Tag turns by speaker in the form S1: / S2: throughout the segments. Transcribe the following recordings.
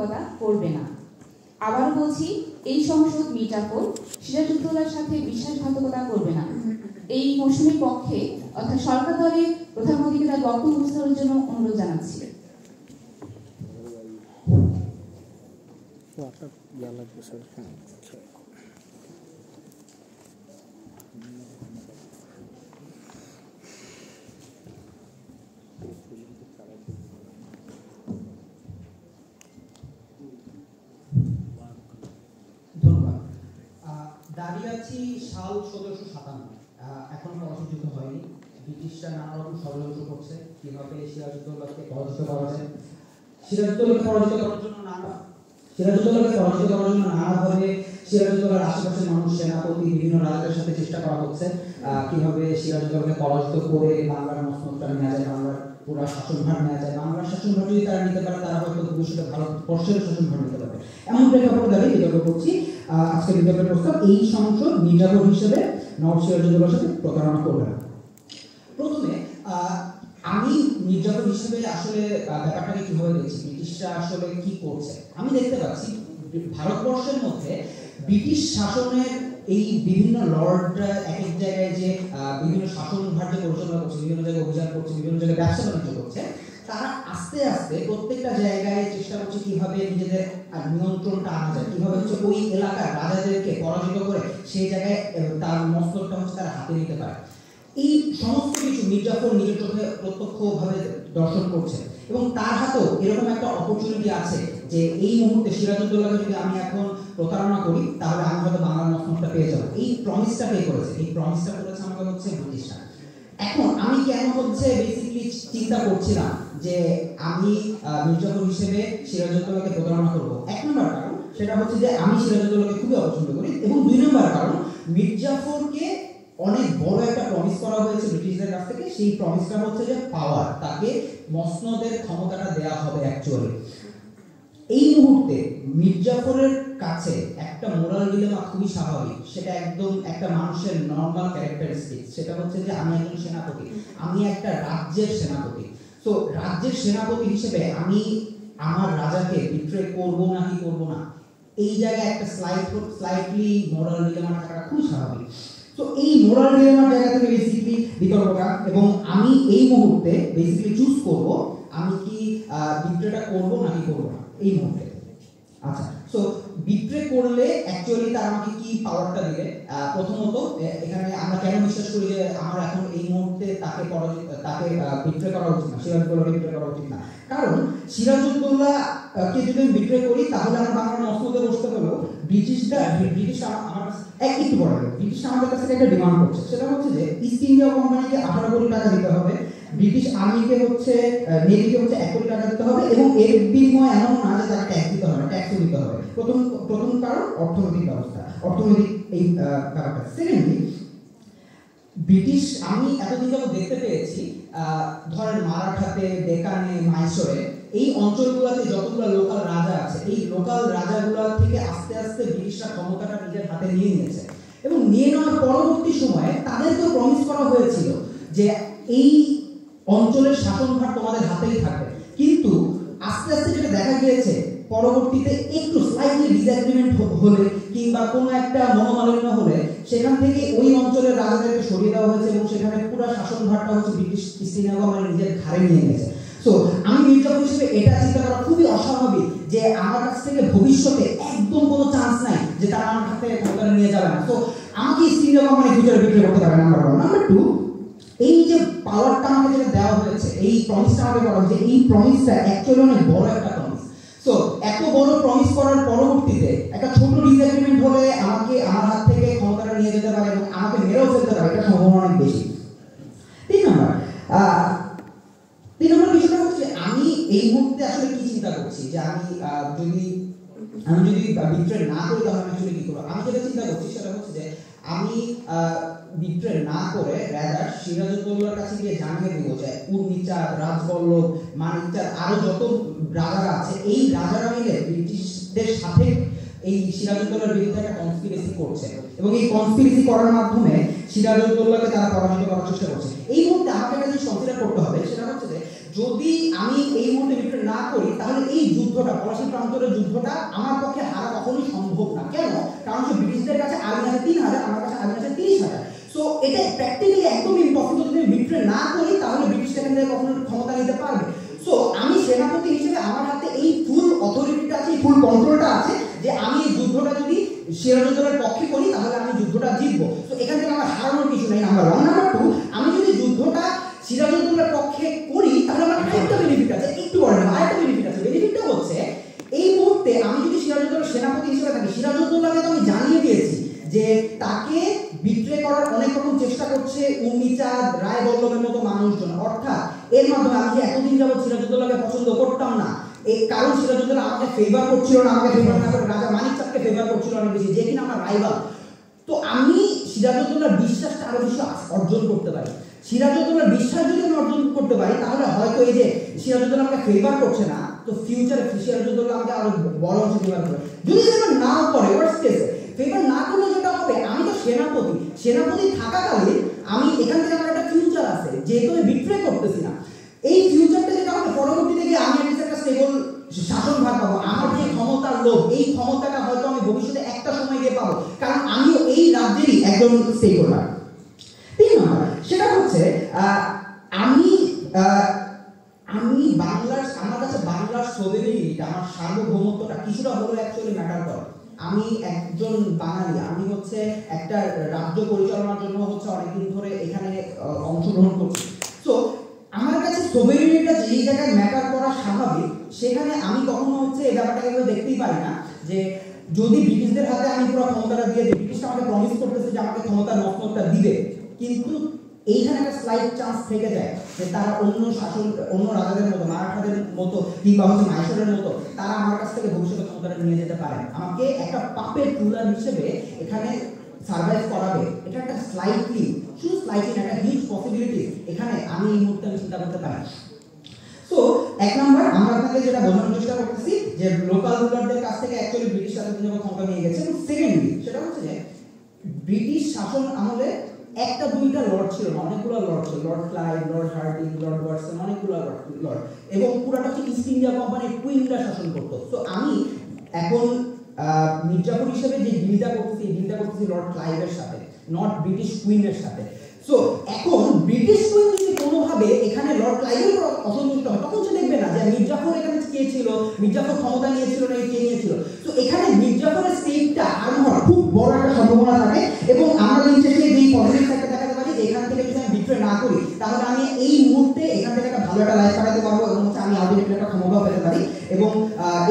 S1: বিশ্বাসঘাতকতা করবে না। আবারও বলছি, এই সংসদ মির্জাফর সিরাজউদ্দৌলার সাথে বিশ্বাসঘাতকতা করবে না। এই মৌসুমের পক্ষে অর্থাৎ সরকার দলে প্রধানমন্ত্রীকে তার বক্তব্য উপস্থাপনের জন্য অনুরোধ জানাচ্ছি।
S2: দাঁড়িয়ে আছি সাল ১৭৫৭, এখন পরাজিত যুদ্ধ হয়নি। ব্রিটিশরা নানা রকম ষড়যন্ত্র করছে কিভাবে সিরাজউদ্দৌলাকে পরাজিত করা যায়। সিরাজউদ্দৌলাকে পরাজিত করার জন্য নানাভাবে সিরাজউদ্দৌলার আশেপাশের মানুষ, সেনাপতি, বিভিন্ন রাজাদের সাথে চেষ্টা করা হচ্ছে কিভাবে সিরাজউদ্দৌলাকে পরাজিত করে বাংলার মসনদটা নেওয়া যায়, বাংলার পুরো শাসনভার নেওয়া যায়। বাংলার শাসনভার যদি তারা নিতে পারে, তারা হয়তো ভবিষ্যতে ভারতবর্ষের শাসনভার নিতে পারবে। এমন প্রেক্ষাপটে দাঁড়িয়ে বিতর্ক করছি। আজকে বিতর্কের প্রস্তাব, এই সংসদ মির্জাফর হিসেবে নবাব সিরাজউদ্দৌলার সাথে প্রতারণা করবে না। প্রথমে আমি মির্জাফর হিসেবে আসলে ব্যাপারটাকে কিভাবে দেখছি, ব্রিটিশরা আসলে কি করছে। আমি দেখতে পাচ্ছি ভারতবর্ষের মধ্যে ব্রিটিশ শাসনের এই বিভিন্ন লর্ডরা এক এক জায়গায় যে বিভিন্ন শাসনভার যে পরিচালনা করছে, বিভিন্ন জায়গায় অভিযান করছে, বিভিন্ন জায়গায় ব্যবসা বাণিজ্য করছে, তারা আস্তে আস্তে প্রত্যেকটা জায়গায় চেষ্টা করছে কিভাবে নিজেদের নিয়ন্ত্রণটা আনা যায়, কিভাবে হচ্ছে ওই এলাকার রাজাদেরকে পরাজিত করে সেই জায়গায় তার মস্তকটা হচ্ছে তারা হাতে নিতে পারে। এই সমস্ত কিছু মির্জাফর নিজের চোখে প্রত্যক্ষভাবে দর্শন করছে এবং তার হাতেও এরকম একটা অপরচুনিটি আছে যে এই মুহূর্তে সিরাজউদ্দৌলাকে যদি আমি এখন প্রতারণা করি তাহলে আমি হয়তো বাংলার মসনদটা পেয়ে যাবো। এই প্রমিসটা পে করেছে, এই প্রমিসটা করেছে আমাকে হচ্ছে ব্রিটিশরা। এখন আমি কেন হচ্ছে বেসিক্যালি চিন্তা করছিলাম যে আমি মির্জাফর হিসেবে সিরাজউদ্দৌলাকে প্রতারণা করবো। এক নম্বর কারণ সেটা হচ্ছে যে আমি সিরাজউদ্দৌলাকে খুবই অপছন্দ করি, এবং দুই নম্বর কারণ মির্জাফরকে অনেক বড় একটা প্রমিস করা হয়েছে ব্রিটিশদের কাছ থেকে। সেই প্রমিসটা হচ্ছে যে পাওয়ার, তাকে মসনদের ক্ষমতাটা দেয়া হবে অ্যাকচুয়ালি। এই মুহূর্তে মির্জাফরের কাছে একটা মোরাল ডিলেমা খুবই স্বাভাবিক, সেটা একদম একটা মানুষের নর্মাল ক্যারেক্টারিস্টিক। সেটা হচ্ছে যে আমি একজন সেনাপতি, আমি একটা রাজ্যের সেনাপতি। তো রাজ্যের সেনাপতি হিসেবে আমি আমার রাজাকে বিট্রে করবো নাকি করবো না, এই জায়গায় একটা স্লাইটলি মোরাল ডিলেমা থাকাটা খুব স্বাভাবিক। তো এই মোরাল ডিলেমার জায়গা থেকে বেসিক্যালি বিতর্কটা, এবং আমি এই মুহূর্তে বেসিক্যালি চুজ করব আমি কি বিট্রেটা করব নাকি করব না এই মুহূর্তে। আচ্ছা, সো বিট্রে করলে অ্যাকচুয়ালি তার আমাকে কি পাওয়ারটা দিবে। প্রথমত এখানে আমরা কেন বিশ্বাস করি যে আমার এখন এই মুহূর্তে তাকে বিট্রে করা উচিত না, সিরাজউদ্দৌলাকে বিট্রে করা উচিত না, কারণ সিরাজউদ্দৌলাকে যদি আমি বিট্রে করি তাহলে আমার বাংলার মসনদে বসতে হলো ব্রিটিশ আমার একটু বড় ব্রিটিশ আমাদের কাছ থেকে একটা ডিমান্ড করছে, সেটা হচ্ছে যে ইস্ট ইন্ডিয়া কোম্পানিকে 18 কোটি টাকা দিতে হবে, ব্রিটিশ আর্মিকে হচ্ছে নেভিকে হচ্ছে 1 কোটি টাকা দিতে হবে, এবং এর বিনিময়ে এমন না যে তাকে ট্যাক্স দিতে হবে, ট্যাক্সও দিতে হবে। প্রথম কারণ অর্থনৈতিক ব্যবস্থা, অর্থনৈতিক এই ব্যাপারটা। সেকেন্ডলি, ব্রিটিশ আমি এতদিন যখন দেখতে পেয়েছি ধরেন মারাঠাতে, ডেকানে, মাইসোরে, এই অঞ্চলগুলোতে যতগুলো লোকাল রাজা আছে, এই লোকাল রাজাগুলো থেকে আস্তে আস্তে ব্রিটিশরা ক্ষমতাটা নিজের হাতে নিয়ে নিয়েছে, এবং নিয়ে নেওয়ার পরবর্তী সময়ে তাদেরকেও প্রমিস করা হয়েছিল যে এই অঞ্চলের শাসনভার তোমাদের হাতেই থাকবে। কিন্তু আস্তে আস্তে যেটা দেখা গিয়েছে, পরবর্তীতে একটু স্লাইটলি ডিসএগ্রিমেন্ট হলে কিংবা কোনো একটা মনোমালিন্য হলে সেখান থেকে ওই অঞ্চলের রাজাদেরকে সরিয়ে দেওয়া হয়েছে, এবং সেখানে পুরো শাসনভারটা হচ্ছে ব্রিটিশ ইস্ট ইন্ডিয়া কোম্পানি নিজের ঘাড়ে নিয়ে গেছে। সো আমি মির্জাফর হিসেবে এটা চিন্তা করা খুবই অস্বাভাবিক যে আমার কাছ থেকে ভবিষ্যতে একদম কোনো চান্স নাই যে তারা আমার কাছ থেকে ক্ষমতাটা নিয়ে যাবে না। সো আমাকে ইস্ট ইন্ডিয়া কোম্পানি ফিউচারে বিক্রি করতে পারে না, নাম্বার 1। নাম্বার 2, এই যে পাওয়ারটা আমাকে যেটা দেওয়া হয়েছে, এই প্রমিসটা আমাকে করা হয়েছে, এই প্রমিসটা অ্যাকচুয়ালি অনেক বড় একটা প্রমিস। সো এত বড় প্রমিস করার পরবর্তীতে একটা ছোট ডিসএগ্রিমেন্ট হলে আমাকে আমার হাত থেকে ক্ষমতাটা নিয়ে যেতে পারে এবং আমাকে মেরেও ফেলতে পারে, এটা সম্ভাবনা অনেক বেশি। 3 নম্বর বিষয়টা হচ্ছে আমি এই মুহূর্তে আসলে কি চিন্তা করছি যে আমি যদি বিট্রে না করি তাহলে আমি আসলে কি করবো। আমি যেটা চিন্তা করছি সেটা হচ্ছে যে আমি বিট্রে না করে রাদার সিরাজউদ্দৌলার কাছে গিয়ে জানিয়ে দেবো যে উর্মিচাঁদ, রাজবল্লভ, মানিকচাঁদ, আরো যত রাজারা আছে, এই রাজারা মিলে ব্রিটিশদের সাথে এই সিরাজউদ্দৌলার বিরুদ্ধে একটা কনস্পিরেসি করছে, এবং এই কনস্পিরেসি করার মাধ্যমে সিরাজউদ্দৌলাকে তারা পরাজিত করার চেষ্টা করছে। এই মুহূর্তে আমাকে একটা জিনিস কনসিডার করতে হবে, সেটা হচ্ছে যে যদি আমি এই মুহূর্তে বিট্রে না করি তাহলে এই যুদ্ধটা, পলাশী প্রান্তরের যুদ্ধটা আমার পক্ষে হারা কখনোই সম্ভব না। কেন? কারণ সে ব্রিটিশদের কাছে আর্মি আছে 3000, আমার কাছে আর্মি আছে 30,000। সো এটা প্র্যাকটিক্যালি একদম ইম্পসিবল। যদি আমি বিট্রে না করি তাহলে ব্রিটিশ সেখান থেকে কখনো ক্ষমতা নিতে পারবে। সো আমি সেনাপতি হিসেবে আমার হাতে এই ফুল অথরিটিটা আছে, ফুল কন্ট্রোলটা আছে যে আমি এই যুদ্ধটা যদি সিরাজউদ্দৌলার পক্ষে করি তাহলে আমি যুদ্ধটা জিতবো। তো এখান থেকে আমার হারানোর কিছু নেই, নাম্বার 1। নাম্বার 2, আমি যদি যুদ্ধটা সিরাজউদ্দৌলার পক্ষে করি তাহলে আমার আরেকটা বেনিফিট আছে, একটু বড় না, আরেকটা বেনিফিট আছে। বেনিফিটটা হচ্ছে এই মুহূর্তে আমি যদি সিরাজউদ্দৌলার সেনাপতি হিসেবে থাকি, সিরাজউদ্দৌলাকে তো আমি জানিয়ে দিয়েছি যে তাকে বিট্রে করার অনেক রকম চেষ্টা করছে উর্মিচাঁদ, রায়বল্লভের মতো মানুষজন। অর্থাৎ এর মাধ্যমে আমি যে এতদিন যাবত সিরাজউদ্দৌলাকে পছন্দ করতাম না, এই কারণ সিরাজউদ্দৌলা আমাকে ফেভার করছিল না, আমাকে ফেভার না করে রাজা মানিক চাঁদকে ফেভার করছিল অনেক বেশি, যে কিনা আমার রাইভাল। তো আমি সিরাজউদ্দৌলার বিশ্বাসটা আরো বেশি অর্জন করতে পারি। সিরাজউদ্দৌলার বিশ্বাস যদি আমি অর্জন করতে পারি তাহলে হয়তো এই যে সিরাজউদ্দৌলা আমাকে ফেভার করছে না, তো ফিউচারে সিরাজউদ্দৌলা আমাকে আরো বড় অংশে ফেভার করবে। যদি ফেভার নাও করে, ওয়ার্স্ট কেসে ফেভার না করলে যেটা হবে, আমি তো সেনাপতি থাকাকালীন আমি এখান থেকে আমার একটা ফিউচার আছে, যেহেতু আমি বিট্রে করতেছি না। এই ফিউচারটা যেটা হবে পরবর্তীতে গিয়ে আমি একটা স্টেবল শাসনভার পাবো। আমার যে ক্ষমতার লোভ, এই ক্ষমতাটা হয়তো আমি ভবিষ্যতে একটা সময় গিয়ে পাবো, কারণ আমিও এই রাজ্যেরই একজন স্টেক হোল্ডার। 3 নম্বর, সেটা হচ্ছে আমি বাংলার, আমার কাছে বাংলার সোভেরেনিটি, আমার সার্বভৌমত্বটা কিছুটা হলেও অ্যাকচুয়ালি ম্যাটার করে। আমি একজন বাঙালি, আমি হচ্ছে একটা রাজ্য পরিচালনার জন্য হচ্ছে অনেকদিন ধরে এখানে অংশগ্রহণ করছি। তো আমার কাছে সোভেরেনিটিটা যেই জায়গায় ম্যাটার করা স্বাভাবিক, সেখানে আমি কখনো হচ্ছে এই ব্যাপারটাকে দেখতেই পারি না যে যদি ব্রিটিশদের হাতে আমি পুরো ক্ষমতাটা দিয়ে দিই, ব্রিটিশরা আমাকে প্রমিস করতেছে যে আমাকে ক্ষমতার নকনকটা দিবে, কিন্তু এইখানে একটা স্লাইড চান্স থেকে যায় যে তারা অন্য রাজাদের মতো, মারাঠাদের মতো কিংবা হচ্ছে মাইসোরের মতো তারা আমার কাছ থেকে ভবিষ্যতে ক্ষমতাটা নিয়ে যেতে পারে, আমাকে একটা পাপের রুলার হিসেবে এখানে সার্ভাইভ করাবে। এটা একটা শুধু স্লাইটলি একটা হিউজ পসিবিলিটি এখানে আমি এই মুহূর্তে চিন্তা করতে পারি। সো 1 নম্বর, আমরা আপনাকে যেটা বোঝানোর চেষ্টা করতেছি যে লোকাল রুলারদের কাছ থেকে অ্যাকচুয়ালি ব্রিটিশ শাসন ক্ষমতা নিয়ে গেছে। এবং সেকেন্ডলি সেটা হচ্ছে যে ব্রিটিশ শাসন আমলে একটা দুইটা লর্ড ছিল না, অনেকগুলো লর্ড ছিল। Lord Clive, Lord herding, Lord Watson, অনেকগুলো লর্ড, এবং পুরোটা হচ্ছে ইস্ট ইন্ডিয়া কোম্পানির কুইনরা শাসন করতো। তো আমি এখন মির্জাপুর হিসেবে যে ডিলটা করতেছি লর্ড ক্লাইভের সাথে, নট ব্রিটিশ কুইনের সাথে। সো এখন ব্রিটিশ কুইন যদি কোনোভাবে এখানে লর্ড ক্লাইভের উপর অসন্তুষ্ট হয়, তখন সে দেখবে না যে মির্জাফর এখানে কে ছিল, মির্জাফর ক্ষমতা নিয়েছিল না কে নিয়েছিল। তো এখানে মির্জাফরের স্টেটটা আরো খুব বড় একটা সম্ভাবনা থাকে। এবং আমরা নিচে যেই পজিটিভ সাইডটা দেখাতে পারি যে এখান থেকে যদি আমি বিট্রে না করি তাহলে আমি এই মুহূর্তে এখান থেকে একটা ভালো একটা লাইফ কাটাতে পারবো, এবং হচ্ছে আমি আলটিমেটলি একটা ক্ষমতাও পেতে পারি, এবং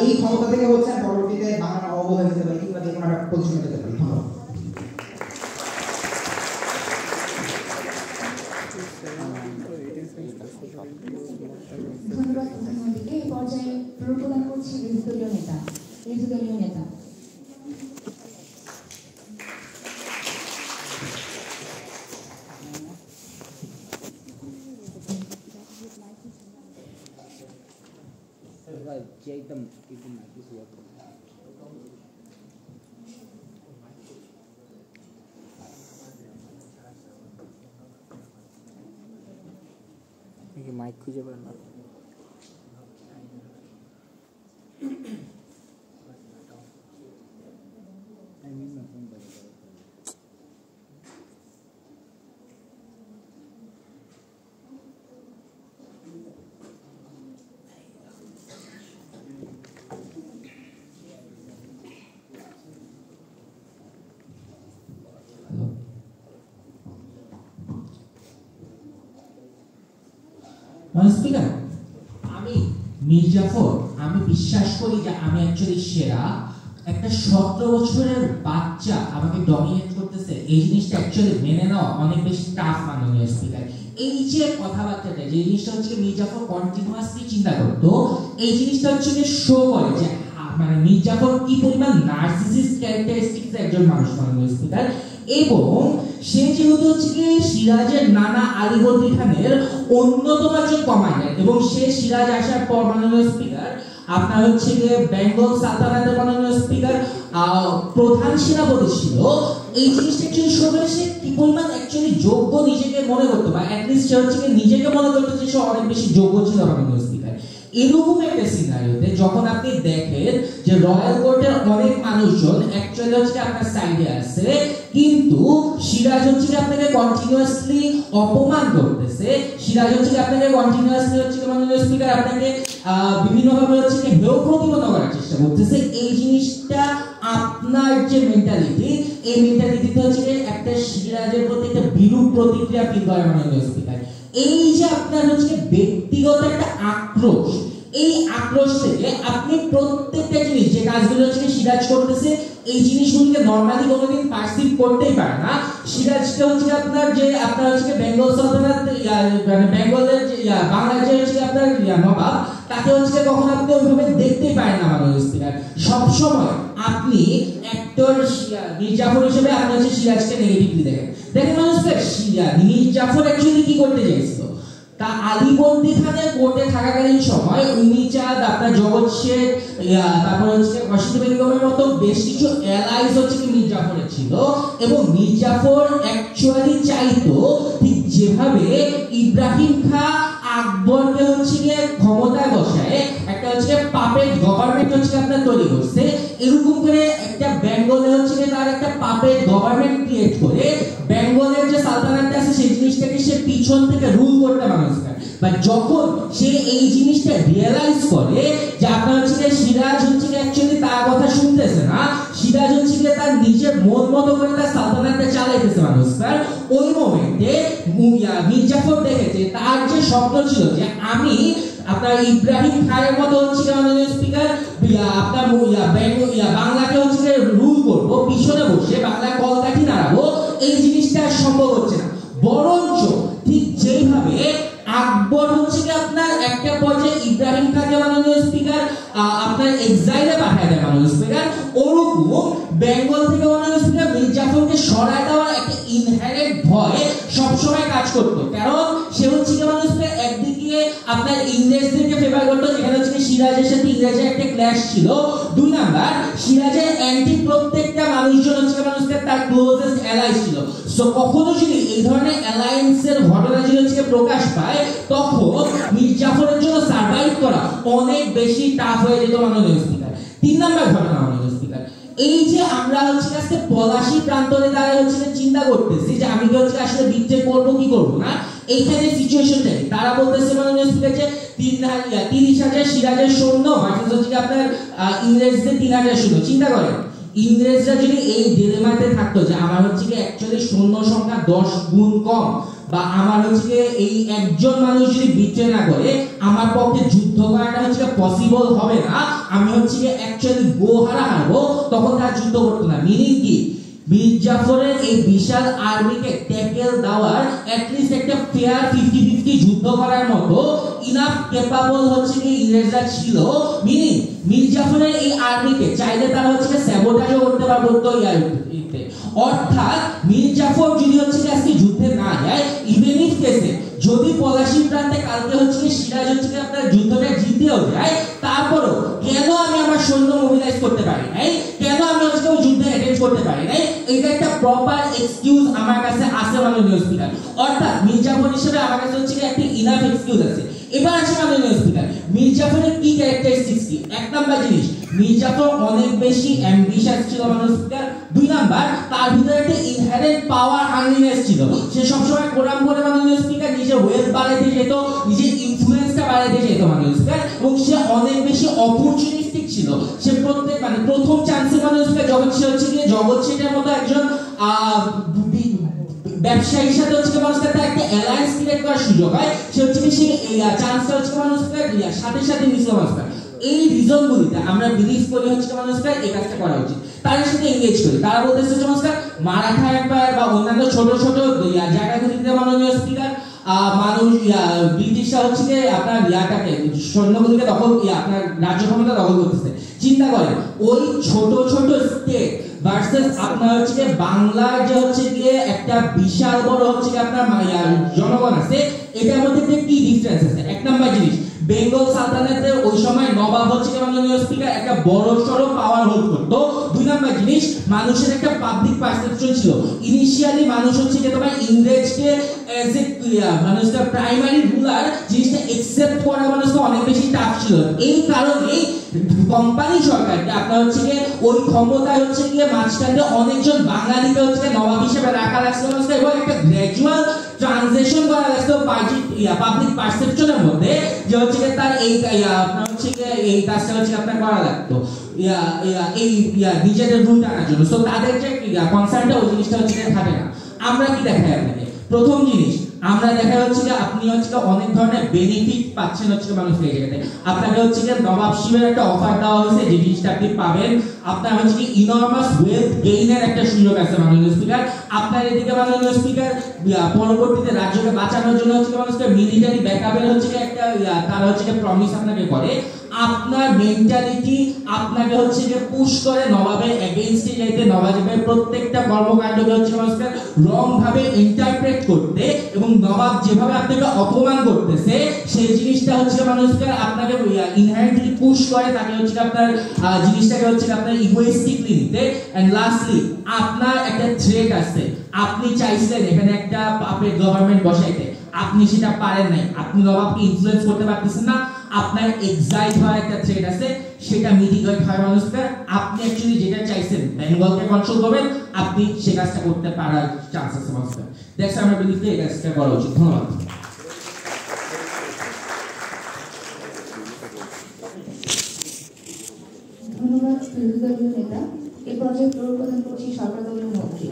S2: এই ক্ষমতা থেকে হচ্ছে পরবর্তীতে বাংলা নবাব হয়ে যেতে পারি কিংবা যে কোনো একটা পজিশনে যেতে পারি। ধন্যবাদ।
S1: ধন্যবাদ প্রধানমন্ত্রীকে। এই পর্যায়ে প্রদান করছি বিরোধী দলীয় নেতা।
S3: মাইক খুঁজে পায় না।
S4: স্পিকার, আমি মির্জাফর, আমি বিশ্বাস করি যে আমি অ্যাকচুয়ালি সেরা। একটা 17 বছরের বাচ্চা আমাকে ডমিনেট করতেছে, এই জিনিসটা অ্যাকচুয়ালি মেনে নেওয়া অনেক বেশি টাফ। মাননীয় স্পিকার, এই যে কথাবার্তাটা, যে জিনিসটা হচ্ছে মির্জাফর কন্টিনিউয়াসলি চিন্তা করতো, এই জিনিসটা হচ্ছে শো করে যে মানে মির্জাফর কি পরিমাণ নার্সিসিস্ট ক্যারেক্টারিস্টিক্স একজন মানুষ। মাননীয় স্পিকার, এবং সে যেহেতু হচ্ছে সিরাজের নানা আলিবর্দী খানের অন্যতম একজন কমান্ডার, এবং সে সিরাজ আসার পর মাননীয় স্পিকার আপনার হচ্ছে গিয়ে বেঙ্গল সালতানাতের মাননীয় স্পিকার প্রধান সেনাপতি ছিল, এই জিনিসটা অ্যাকচুয়ালি শোভে সে কি পরিমাণ অ্যাকচুয়ালি যোগ্য নিজেকে মনে করতো, বা অ্যাটলিস্ট সে হচ্ছে নিজেকে মনে করতো যে সে অনেক বেশি যোগ্য ছিল মাননীয় স্পিকার। এরকম একটা সিনারিওতে যখন আপনি দেখেন যে রয়্যাল কোর্টের অনেক মানুষজন অ্যাকচুয়ালি হচ্ছে আপনার সাইডে আছে, কিন্তু সিরাজ হচ্ছে আপনাকে কন্টিনিউয়াসলি অপমান করতেছে, সিরাজ হচ্ছে আপনাকে কন্টিনিউয়াসলি হচ্ছে মাননীয় স্পিকার আপনাকে বিভিন্নভাবে হচ্ছে হেয় প্রতিপন্ন করার চেষ্টা করতেছে, এই জিনিসটা আপনার যে মেন্টালিটি, এই মেন্টালিটিতে হচ্ছে একটা সিরাজের প্রতি একটা বিরূপ প্রতিক্রিয়া ফিল করে মাননীয় স্পিকার। এই যে আপনার হচ্ছে ব্যক্তিগত একটা আক্রোশ, এই আক্রোশ থেকে আপনি প্রত্যেকটা জিনিস যে কাজগুলো হচ্ছে সিরাজ করতেছে এই জিনিসগুলোকে নরমালি কোনোদিন পারসিভ করতেই পারে না। সিরাজকে হচ্ছে আপনার হচ্ছে বেঙ্গল সালতানাত মানে বেঙ্গলের বাংলার যে হচ্ছে আপনার নবাব, তাকে হচ্ছে কখনো আপনি ওইভাবে দেখতেই পারেন না মাননীয় স্পিকার। সবসময় আপনি অ্যাক্টর মীর জাফর হিসেবে আপনি হচ্ছে সিরাজকে নেগেটিভলি দেখেন। দেখেন মাননীয় স্পিকার, মীর জাফর অ্যাকচুয়ালি কি করতে চাইছিল, তা আলীবর্দী খানের কোর্টে থাকাকালীন সময় উমিচাঁদ, আপনার জগৎ শেখ, তারপর হচ্ছে অসিত বেগমের মতো বেশ কিছু অ্যালাইজ হচ্ছে কি মীর জাফরের ছিল, এবং মীর জাফর অ্যাকচুয়ালি চাইতো ঠিক যেভাবে ইব্রাহিম খাঁ আকবরকে হচ্ছে গিয়ে ক্ষমতায় বসায় একটা হচ্ছে পাপেট গভর্নমেন্ট হচ্ছে আপনার তৈরি করছে, এরকম করে একটা বেঙ্গলে হচ্ছে তার একটা পাপেট গভর্নমেন্ট ক্রিয়েট করে বেঙ্গলের যে সালতানাত আছে সেই জিনিসটাকে সে পিছন থেকে রুল করতে মানুষ পারে। বাট যখন সে এই জিনিসটা রিয়েলাইজ করে যে আপনার হচ্ছে সিরাজ হচ্ছে অ্যাকচুয়ালি তার কথা শুনতেছে না, সিরাজ হচ্ছে তার নিজের মন মতো করে তার সালতানাতটা চালাইতেছে মানুষ, ওই মোমেন্টে মীর জাফর দেখেছে তার যে স্বপ্ন ছিল যে আমি আপনার ইব্রাহিম খানের মতো হচ্ছে মাননীয় স্পিকার আপনার বাংলাকে হচ্ছে রুল করবো, পিছনে বসে বাংলা কলকাঠি নাড়াবো, এই জিনিসটা সম্ভব হচ্ছে না। বরঞ্চ ঠিক যেইভাবে আকবর হচ্ছে আপনার একটা পর্যায়ে ইব্রাহিম খানকে মাননীয় স্পিকার আপনার এক্সাইলে পাঠিয়ে দেয় মাননীয় স্পিকার, ওরকম বেঙ্গল থেকে মাননীয় স্পিকার মীর জাফরকে সরায় দেওয়ার একটা ইনহেরেন্ট ভয় সবসময় কাজ করতো। কারণ সে হচ্ছে মাননীয় স্পিকার একদিকে আপনার ইংরেজদেরকে ফেভার করতো, যেখানে হচ্ছে সিরাজের সাথে ইংরেজের একটা ক্ল্যাশ ছিল, দুই নাম্বার সিরাজের অ্যান্টি প্রত্যেকটা মানুষজন হচ্ছে মাননীয় স্পিকার তার ক্লোজেস্ট অ্যালাই ছিল। সো কখনো যদি এই ধরনের অ্যালায়েন্সের ঘটনা যদি হচ্ছে প্রকাশ পায়, তখন মীর জাফরের জন্য সার্ভাইভ করা অনেক বেশি টাফ হয়ে যেত মাননীয় স্পিকার। তিন নাম্বার ঘটনা মাননীয় স্পিকার, এই যে আমরা হচ্ছে আজকে পলাশী প্রান্তরে দাঁড়িয়ে হচ্ছে চিন্তা করতেছি যে আমি কি হচ্ছে আসলে বিদ্রোহ করবো কি করবো না, এইখানে সিচুয়েশনটা তারা বলতেছে মাননীয় স্পিকার যে 30,000 সিরাজের সৈন্য ভার্সেস হচ্ছে আপনার ইংরেজদের 3,000 সৈন্য। চিন্তা করেন ইংরেজরা যদি এই ডিলেমাতে থাকতো যে আমার হচ্ছে কি অ্যাকচুয়ালি সৈন্য সংখ্যা 10 গুণ কম, বা আমার হচ্ছে এই একজন মানুষ যদি বিদ্রোহ না করে আমার পক্ষে যুদ্ধ করাটা হচ্ছে পসিবল হবে না, আমি হচ্ছে অ্যাকচুয়ালি গোহারা হারবো, তখন তার যুদ্ধ করতো না। মিনিং কি, মীর জাফরের এই বিশাল আর্মিকে ট্যাকেল দেওয়ার অ্যাটলিস্ট একটা ফেয়ার 50-50 যুদ্ধ করার মতো ইনাফ ক্যাপাবল হচ্ছে কি ইংরেজরা ছিল। মিনিং মীর জাফরের এই আর্মিকে চাইলে তারা হচ্ছে স্যাবোটাজও করতে পারতো তো ইয়ারতে, অর্থাৎ মীর জাফর যদি হচ্ছে আজকে যুদ্ধে না যায়, ইভেন ইফ কেসে যদি পলাশী প্রান্তে কালকে হচ্ছে সিরাজ হচ্ছে আপনার যুদ্ধটা জিতেও যায়, তারপরও কেন আমি আমার সৈন্য মোবিলাইজ করতে পারি নাই, কেন আমি হচ্ছে যুদ্ধে অ্যাটেন্ড করতে পারি নাই, এটা একটা প্রপার এক্সকিউজ আমার কাছে আছে মাননীয় স্পিকার। অর্থাৎ মীর জাফর হিসেবে আমার কাছে হচ্ছে একটা ইনাফ এক্সকিউজ আছে। এবার আছে মাননীয় স্পিকার মীর জাফরের কি ক্যারেক্টারিস্টিক্স কি। এক নাম্বার জিনিস, মীর জাফর অনেক বেশি অ্যাম্বিশাস ছিল মাননীয় স্পিকার। দুই নাম্বার, তার ভিতরে একটা ইনহেরেন্ট পাওয়ার হাংরিনেস ছিল, সে সবসময় কোরাম করে মাননীয় স্পিকার নিজের ওয়েলথ বাড়াইতে যেত, নিজের ইনফ্লুয়েন্সটা বাড়াইতে যেত মাননীয় স্পিকার, এবং সে অনেক বেশি অপরচুনিস্টিক ছিল। সে প্রত্যেক প্রথম চান্সে মাননীয় স্পিকার যখন সে হচ্ছে গিয়ে জগৎ শেঠের মতো একজন ব্যবসায়ীর সাথে হচ্ছে মানুষের একটা অ্যালায়েন্স ক্রিয়েট করার সুযোগ হয়, সে হচ্ছে কি সেই চান্সটা হচ্ছে মানুষের সাথে সাথে মিশলো মানুষের। এই রিজনগুলিতে আমরা বিলিভ করি হচ্ছে মানুষের এই কাজটা করা উচিত, তাদের সাথে এনগেজ করি। তারা বলতেছে মানুষের মারাঠা এম্পায়ার বা অন্যান্য ছোট ছোট জায়গাগুলিতে মাননীয় স্পিকার মানুষ ব্রিটিশরা হচ্ছে কি আপনার ইয়াটাকে সৈন্যগুলিকে দখল আপনার রাজ্য ক্ষমতা দখল করতেছে। চিন্তা করেন ওই ছোট ছোট স্টেট ভার্সেস আপনার হচ্ছে বাংলার যে হচ্ছে গিয়ে একটা বিশাল বড় হচ্ছে আপনার জনগণ আছে, এটার মধ্যে কি ডিফারেন্স আছে। এক নাম্বার জিনিস, বেঙ্গল সালতানাতে ওই সময় নবাব হচ্ছে মাননীয় স্পিকার একটা বড় সড়ো পাওয়ার হোল্ড করতো। 2 নাম্বার জিনিস, মানুষের একটা পাবলিক পারসেপশন ছিল। ইনিশিয়ালি মানুষ হচ্ছে যে তোমার ইংরেজকে এজ এ মানুষটা প্রাইমারি রুলার জিনিসটা একসেপ্ট করা মানুষটা অনেক বেশি টাফ ছিল। এই কারণে কোম্পানি সরকারকে আপনার হচ্ছে গিয়ে ওই ক্ষমতায় হচ্ছে গিয়ে মাঝখানে অনেকজন বাঙালিকে হচ্ছে নবাব হিসেবে রাখা লাগছিল এবং একটা গ্র্যাজুয়াল ট্রানজিশন করা লাগছিল পাবলিক পারসেপশনের মধ্যে, যে হচ্ছে গিয়ে তার এই আপনার হচ্ছে গিয়ে এই কাজটা হচ্ছে আপনার করা লাগতো এই নিজেদের রুল টানার জন্য। সো তাদের যে কনসার্নটা ওই জিনিসটা হচ্ছে থাকে না। আমরা কি দেখাই আপনাকে? প্রথম জিনিস আমরা দেখা হচ্ছে যে আপনি হচ্ছে অনেক ধরনের বেনিফিট পাচ্ছেন হচ্ছে মানুষের এই জায়গাতে। আপনাকে হচ্ছে যে নবাবশিবের একটা অফার দেওয়া হয়েছে, যে জিনিসটা আপনি পাবেন। আপনার হচ্ছে কি ইনরমাস ওয়েলথ গেইনের একটা সুযোগ আছে মাননীয় স্পিকার। আপনার এদিকে মাননীয় স্পিকার পরবর্তীতে রাজ্যকে বাঁচানোর জন্য হচ্ছে মানুষকে মিলিটারি ব্যাকআপের হচ্ছে একটা তার হচ্ছে প্রমিস আপনাকে করে। আপনার মেন্টালিটি আপনাকে হচ্ছে যে পুশ করে নবাবের এগেইনস্টে যাইতে, নবাবের প্রত্যেকটা কর্মকাণ্ডকে হচ্ছে মানুষকে রং ভাবে ইন্টারপ্রেট করতে, এবং নবাব যেভাবে আপনাকে অপমান করতেছে সেই জিনিসটা হচ্ছে মানুষকে আপনাকে ইনহেরেন্টলি পুশ করে তাকে হচ্ছে আপনার জিনিসটাকে হচ্ছে আপনার ইগোইস্টিকলি নিতে। এন্ড লাস্টলি আপনার একটা থ্রেট আছে, আপনি চাইছিলেন এখানে একটা পাপের গভর্নমেন্ট বসাইতে, আপনি সেটা পারেন নাই, আপনি নবাবকে ইনফ্লুয়েন্স করতে পারতেছেন না, আপনার এক্সাইট হওয়ার একটা থ্রেট আছে, সেটা মিটিগেট হয় মানুষকে। আপনি অ্যাকচুয়ালি যেটা চাইছেন বেঙ্গলকে কন্ট্রোল করবেন, আপনি সে কাজটা করতে পারার চান্স আছে মানুষকে। দ্যাটস আমার বিলিফ এই কাজটা করা উচিত। ধন্যবাদ।
S1: ধন্যবাদ বিরোধী দলীয় নেতা। এই পর্যায়ে প্রদান করছি সরকার দলীয় মন্ত্রী।